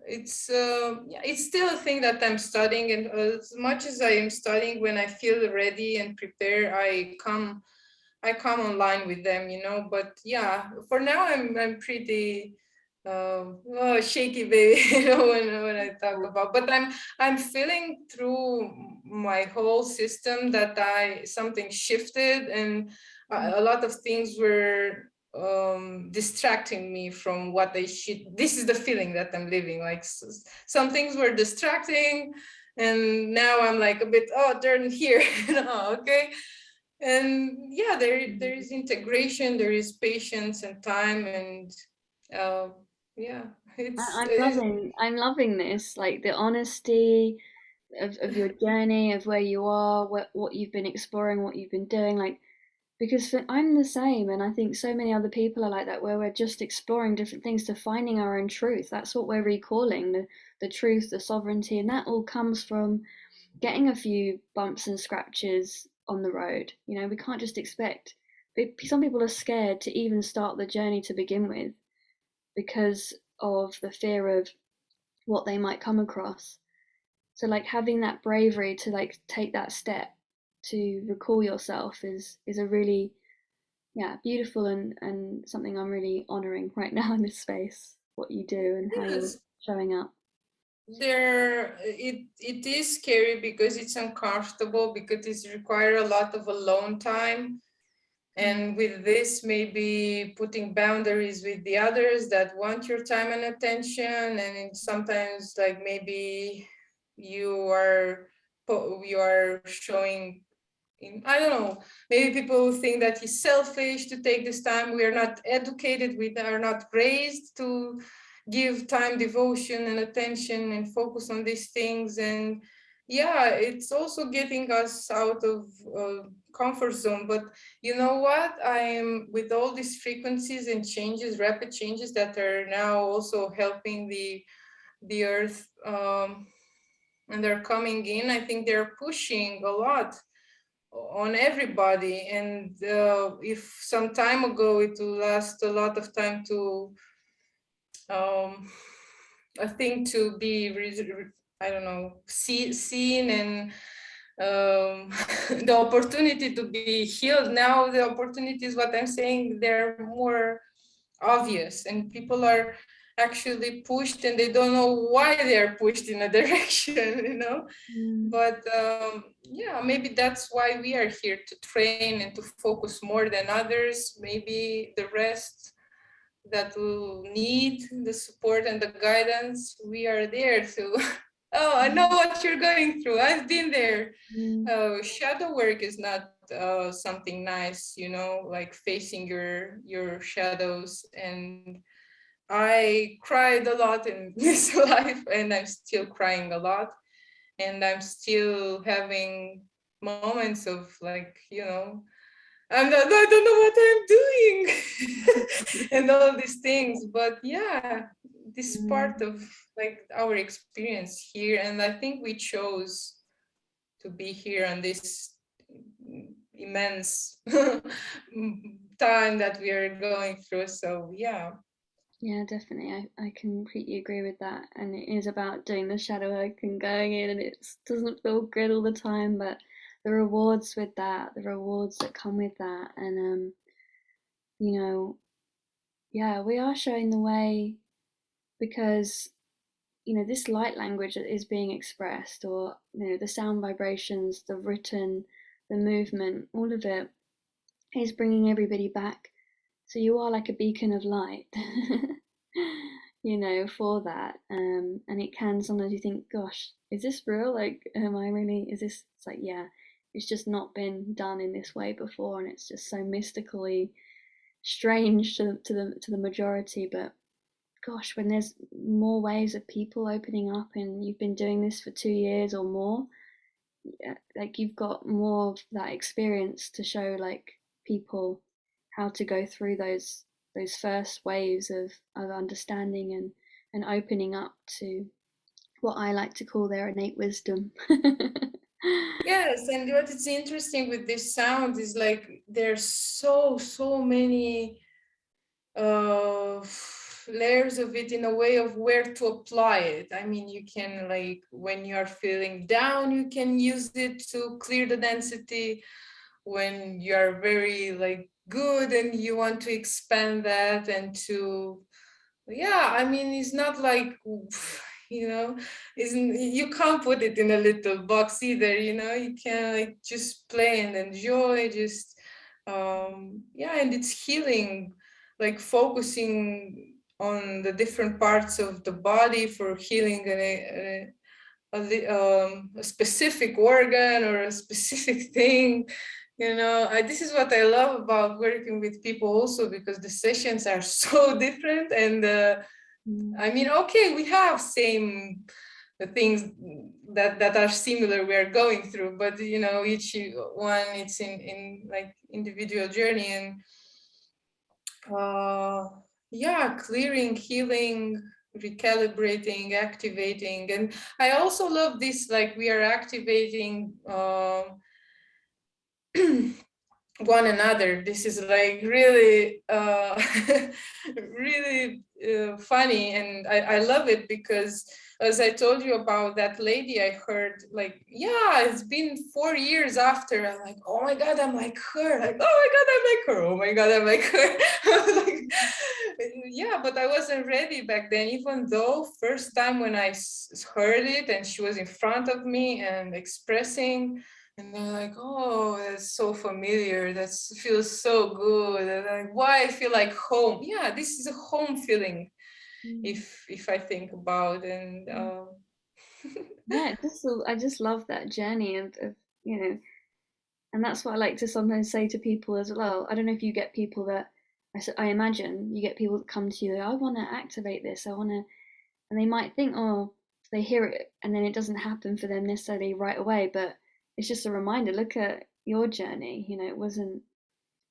it's still a thing that I'm studying. And as much as I am studying, when I feel ready and prepared, I come online with them, But yeah, for now I'm pretty shaky baby, when I talk about. But I'm feeling through my whole system that something shifted, and a lot of things were distracting me from what they should. This is the feeling that I'm living. Like some things were distracting, and now I'm like a bit, turn here, okay. And yeah, there is integration, there is patience and time, and uh, yeah, it's I'm loving this, like the honesty of your journey, of where you are, what you've been exploring, what you've been doing, like because I'm the same, and I think so many other people are like that, where we're just exploring different things to finding our own truth. That's what we're recalling, the truth, the sovereignty, and that all comes from getting a few bumps and scratches on the road. You know, we can't just expect. Some people are scared to even start the journey to begin with because of the fear of what they might come across. So like having that bravery to like take that step to recall yourself is a really, yeah, beautiful and something I'm really honoring right now in this space, what you do and how you're yes, showing up. it is scary because it's uncomfortable, because it's require a lot of alone time. Mm. And with this, maybe putting boundaries with the others that want your time and attention. And sometimes like maybe you are you are showing I don't know, maybe people think that he's selfish to take this time. We are not educated, we are not raised to give time, devotion, and attention and focus on these things. And yeah, it's also getting us out of comfort zone. But you know what? I am with all these frequencies and changes, rapid changes that are now also helping the earth. And they're coming in. I think they're pushing a lot on everybody. And if some time ago it will last a lot of time to um, a thing to be I don't know, seen, and the opportunity to be healed. Now the opportunities, what I'm saying, they're more obvious, and people are actually pushed and they don't know why they're pushed in a direction, you know. Mm. But yeah, maybe that's why we are here, to train and to focus more than others. Maybe the rest that will need the support and the guidance, we are there to oh, I know what you're going through, I've been there. Mm. Shadow work is not something nice, you know, like facing your shadows. And I cried a lot in this life, and I'm still crying a lot, and I'm still having moments of like, you know, I don't know what I'm doing and all these things. But yeah, this part Mm. of like our experience here, and I think we chose to be here on this immense time that we are going through. So yeah. Yeah, definitely. I completely agree with that. And it is about doing the shadow work and going in, and it doesn't feel good all the time, but the rewards with that, the rewards that come with that, and you know, yeah, we are showing the way because this light language that is being expressed, or the sound vibrations, the written, the movement, all of it is bringing everybody back. So you are like a beacon of light, for that. And it can sometimes you think, gosh, is this real? Like, am I really? Is this? It's like, yeah, it's just not been done in this way before, and it's just so mystically strange to the majority. But gosh, when there's more waves of people opening up, and you've been doing this for 2 years or more, like you've got more of that experience to show like people how to go through those first waves of understanding and opening up to what I like to call their innate wisdom. Yes, and what is interesting with this sound is like there's so many uh, layers of it, in a way of where to apply it. I mean, you can, like, when you are feeling down, you can use it to clear the density. When you are very like good and you want to expand that and to, yeah, I mean, it's not like, you know, isn't, you can't put it in a little box either, you know. You can like just play and enjoy, just yeah. And it's healing, like focusing on the different parts of the body for healing a specific organ or a specific thing. This is what I love about working with people also, because the sessions are so different. And I mean, okay, we have same things that are similar we're going through, but each one, it's in like individual journey. And yeah, clearing, healing, recalibrating, activating. And I also love this, like we are activating one another. This is like really really funny, and I love it, because as I told you about that lady, I heard like, yeah, it's been 4 years after. I'm like, oh my god, I'm like her. Like, oh my god, I'm like her. Oh my god, I'm like her. Like, yeah, but I wasn't ready back then, even though first time when I heard it and she was in front of me and expressing, and they're like, oh, that's so familiar. That feels so good. And like, why I feel like home. Yeah, this is a home feeling, if I think about. And Yeah, I just love that journey of you know, and that's what I like to sometimes say to people as well. I don't know if you get people that I imagine you get people that come to you, I want to activate this, I want to, and they might think, oh, they hear it and then it doesn't happen for them necessarily right away, but it's just a reminder. Look at your journey. It wasn't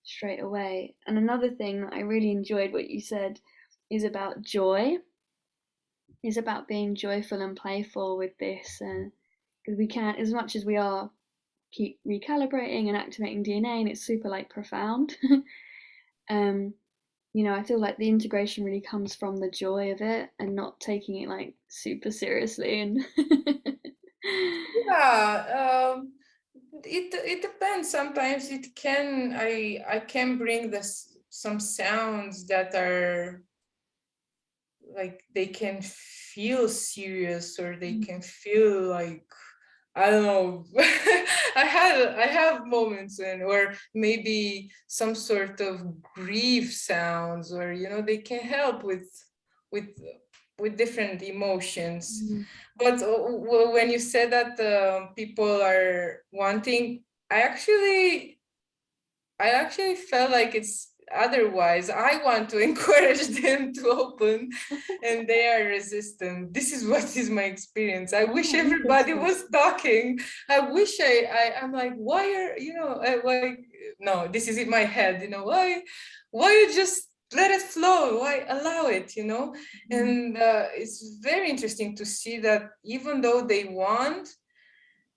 straight away. And another thing that I really enjoyed what you said is about joy, is about being joyful and playful with this, because we can, as much as we are keep recalibrating and activating DNA, and it's super like profound. um, I feel like the integration really comes from the joy of it and not taking it like super seriously. And yeah, it depends. Sometimes it can, I can bring this some sounds that are like, they can feel serious, or they can feel like, I don't know. I have moments where maybe some sort of grief sounds, or they can help with with different emotions. But when you said that people are wanting, I actually felt like it's otherwise. I want to encourage them to open, and they are resistant. This is what is my experience. I wish oh, everybody interesting. was talking. I wish I'm like, why are, like, no, this is in my head, why you just let it flow? Why allow it? And it's very interesting to see that even though they want,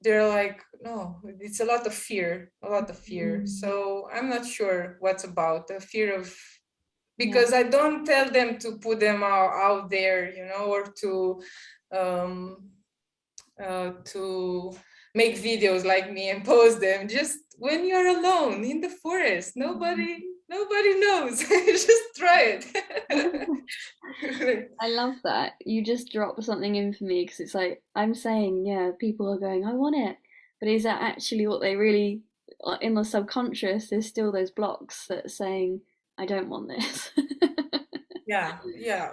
they're like, no, it's a lot of fear. Mm, So I'm not sure what's about the fear of, yeah. because I don't tell them to put them out there, or um, to make videos like me and post them. Just when you're alone in the forest, nobody knows. Just try it. I love that. You just dropped something in for me because it's like I'm saying, yeah, people are going, I want it. But is that actually what they really, in the subconscious, there's still those blocks that are saying, I don't want this. Yeah, Yeah.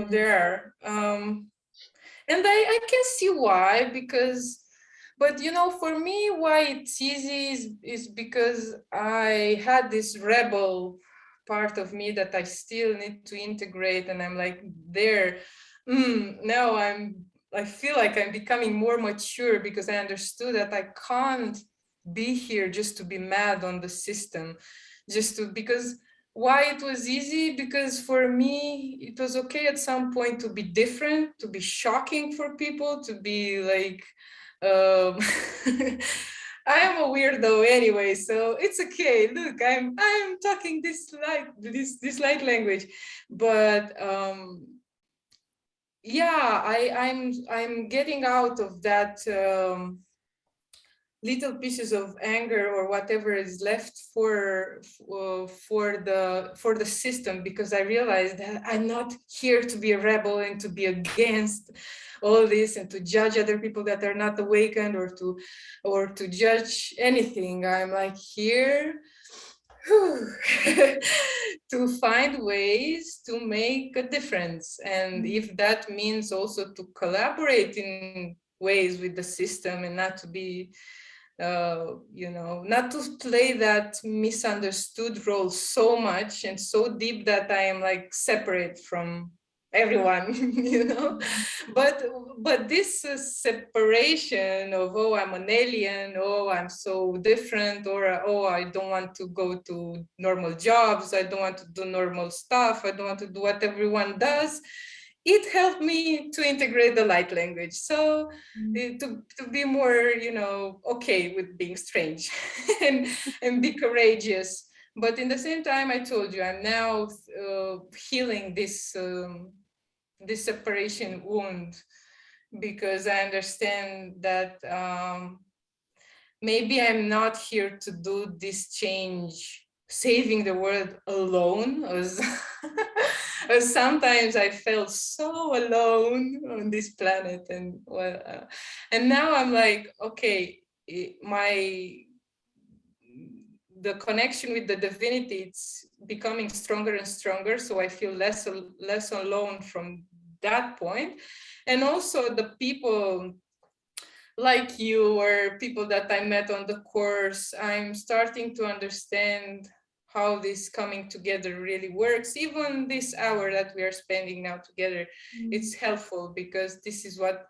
there are. And I can see why, because, but for me, why it's easy is because I had this rebel part of me that I still need to integrate, and I'm like, there. Now I feel like I'm becoming more mature, because I understood that I can't be here just to be mad on the system, because why it was easy, because for me it was okay at some point to be different, to be shocking for people, to be like, um, I am a weirdo anyway, so it's okay. Look, I'm talking this light language, but yeah, I'm getting out of that. Little pieces of anger or whatever is left for the system, because I realized that I'm not here to be a rebel and to be against all this and to judge other people that are not awakened, or to judge anything. I'm like here to find ways to make a difference, and if that means also to collaborate in ways with the system and not to be not to play that misunderstood role so much and so deep that I am like separate from everyone, but this separation of, oh, I'm an alien, oh, I'm so different, or oh, I don't want to go to normal jobs, I don't want to do normal stuff, I don't want to do what everyone does, it helped me to integrate the light language. So to be more, okay with being strange and be courageous. But in the same time, I told you, I'm now healing this separation wound, because I understand that maybe I'm not here to do this change, saving the world alone, as, as sometimes I felt so alone on this planet. And and now I'm like, okay, the connection with the divinity, it's becoming stronger and stronger. So I feel less alone from that point. And also the people like you or people that I met on the course, I'm starting to understand how this coming together really works. Even this hour that we are spending now together, it's helpful, because this is what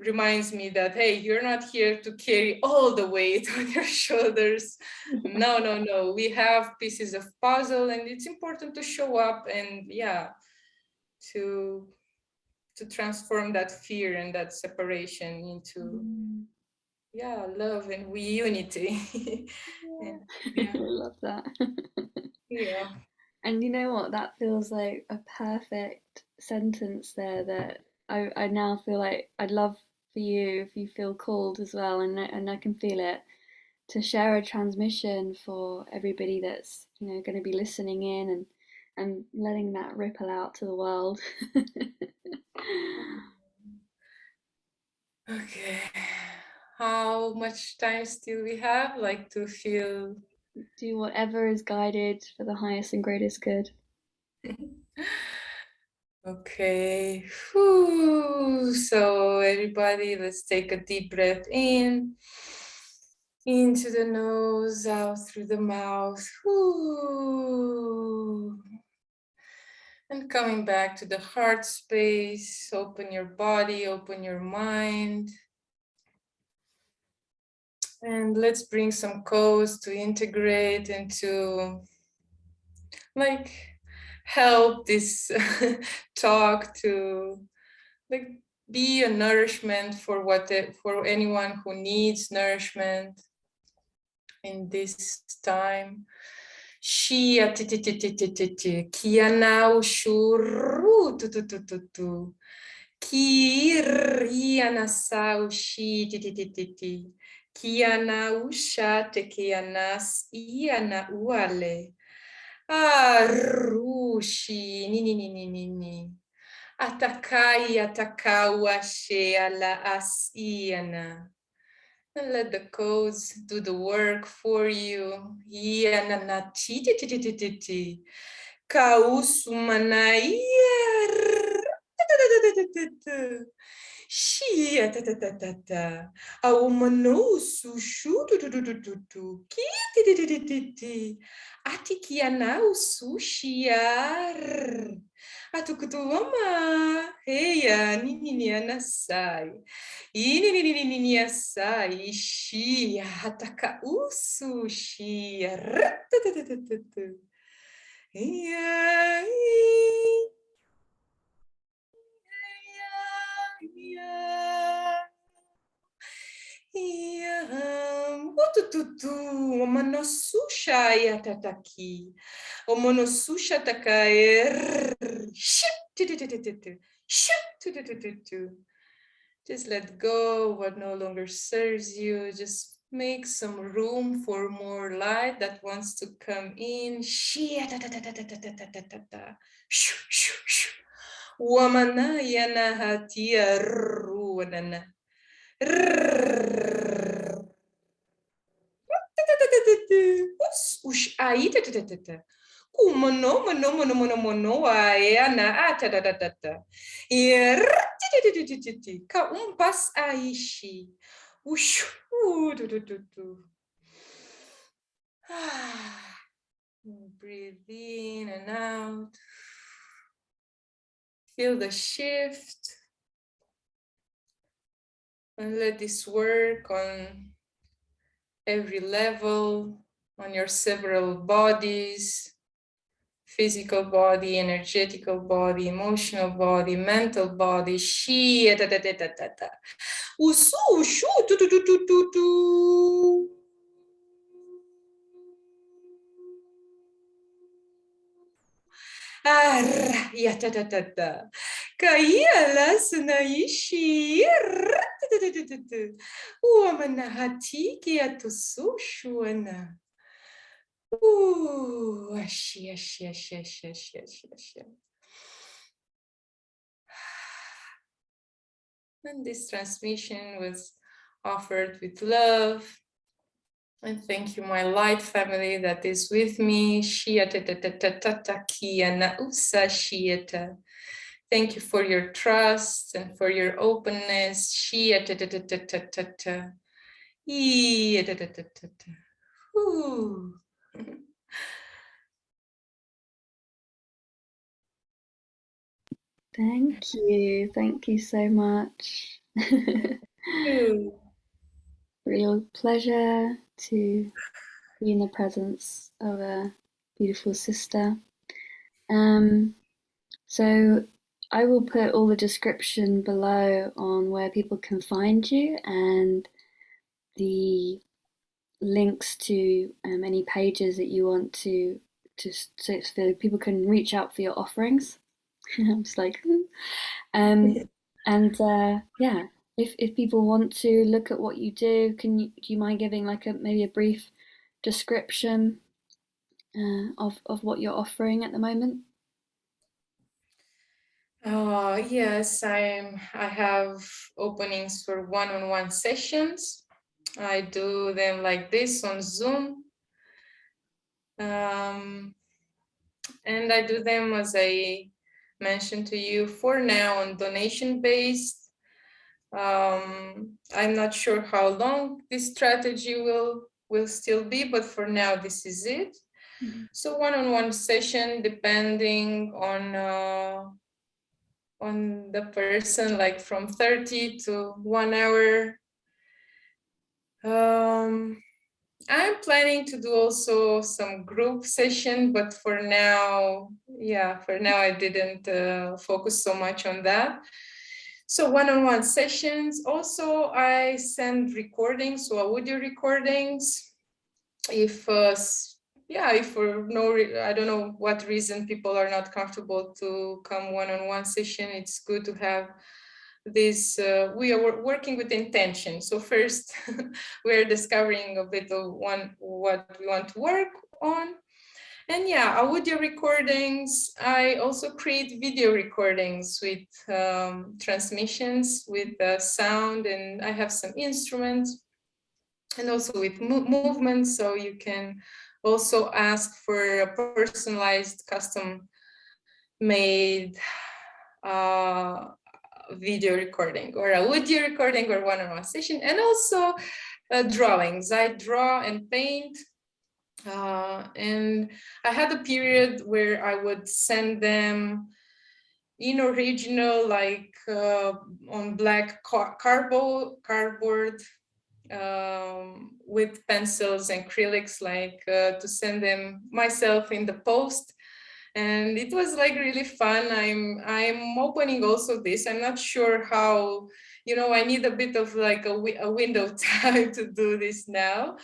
reminds me that, hey, you're not here to carry all the weight on your shoulders. No, we have pieces of puzzle, and it's important to show up and to transform that fear and that separation into love and unity. Yeah. Yeah. I love that. Yeah. And you know what? That feels like a perfect sentence there, that I now feel like I'd love for you, if you feel called as well, and I can feel it, to share a transmission for everybody that's, going to be listening in, and letting that ripple out to the world. Okay. How much time still we have, like, to feel? Do whatever is guided for the highest and greatest good. Okay. Whew. So everybody, let's take a deep breath in. Into the nose, out through the mouth. Whew. And coming back to the heart space, open your body, open your mind. And let's bring some codes to integrate and to, like, help this talk to, like, be a nourishment for for anyone who needs nourishment in this time. Shia ti ti ti ti ti ti ti kianau shuru tu tu tu tu tu kirianasau shi ti ti ti ti ti kianau sha te kianas iana uale arushi ni ni ni ni ni ni atakai atakau ashe ala asiana. And let the codes do the work for you. Shia ta ta ta ta ta. Aumanosu shu tu tu tu tu tu tu. Ki ti ti ti ti ti. Atikianau sushiar. Atukutuama. Heya nini anasai. Ini nini asai. Shia hataka usu shia. Yeah. Utututu, omanosusha yatataki, omanosusha takaer, just let go what no longer serves you. Just make some room for more light that wants to come in. Wamana yana hatia ruanana. Ush aí mono aena atata e ka pas aishi Whoosh, do, do, do, do. Breathe in and out. Feel the shift. And let this work on every level, on your several bodies, physical body, energetical body, emotional body, mental body. Shi, da, da, da, da, da, da. Usu, shu, tu, tu, tu, tu, tu, tu. Arra, ya, da, da, da, da. Kaia, sunaishi. Uamana hati kia tu sushuana. Ashi, ashi, ashi, ashi, ashi, ashi, ashi. And this transmission was offered with love. And thank you, my light family that is with me. Thank you for your trust and for your openness. Thank you so much. Real pleasure to be in the presence of a beautiful sister. So I will put all the description below on where people can find you and the links to any pages that you want to so people can reach out for your offerings. I'm just like, and yeah, if people want to look at what you do, do you mind giving like maybe a brief description of what you're offering at the moment? Yes, I have openings for one-on-one sessions. I do them like this on Zoom. And I do them, as I mentioned to you, for now on donation based. I'm not sure how long this strategy will still be, but for now this is it. Mm-hmm. So one-on-one session, depending on the person, like from 30 to 1 hour. I'm planning to do also some group session, but for now I didn't focus so much on that. So one-on-one sessions. Also, I send recordings, so audio recordings. If for I don't know what reason people are not comfortable to come one-on-one session, it's good to have this. We are working with intention. So first, we're discovering a bit of what we want to work on. And audio recordings. I also create video recordings with transmissions with sound, and I have some instruments, and also with movements. So you can also ask for a personalized, custom-made video recording or a audio recording or one-on-one session, and also drawings. I draw and paint. And I had a period where I would send them in original, like on black cardboard with pencils and acrylics, like to send them myself in the post. And it was like really fun. I'm opening also this. I'm not sure how, I need a bit of like a window time to do this now.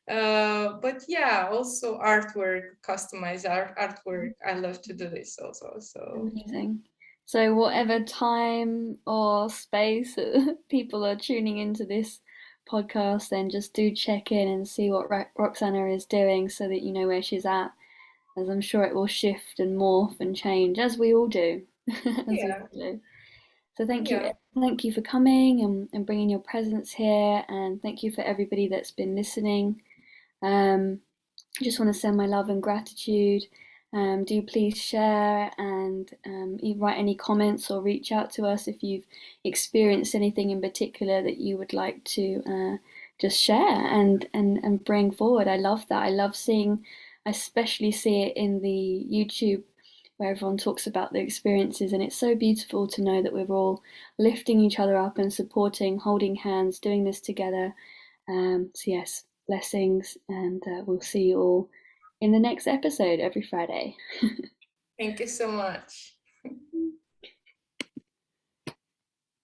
But also artwork, customized artwork. I love to do this also. So amazing. So whatever time or space people are tuning into this podcast, then just do check in and see what Roxana is doing so that you know where she's at, as I'm sure it will shift and morph and change as we all do. We all do. So thank you for coming and bringing your presence here, and thank you for everybody that's been listening. I just want to send my love and gratitude, Do please share and write any comments or reach out to us if you've experienced anything in particular that you would like to just share and bring forward. I love that. I love seeing, I especially see it in the YouTube where everyone talks about their experiences, and it's so beautiful to know that we're all lifting each other up and supporting, holding hands, doing this together. So yes, blessings, and we'll see you all in the next episode every Friday. Thank you so much.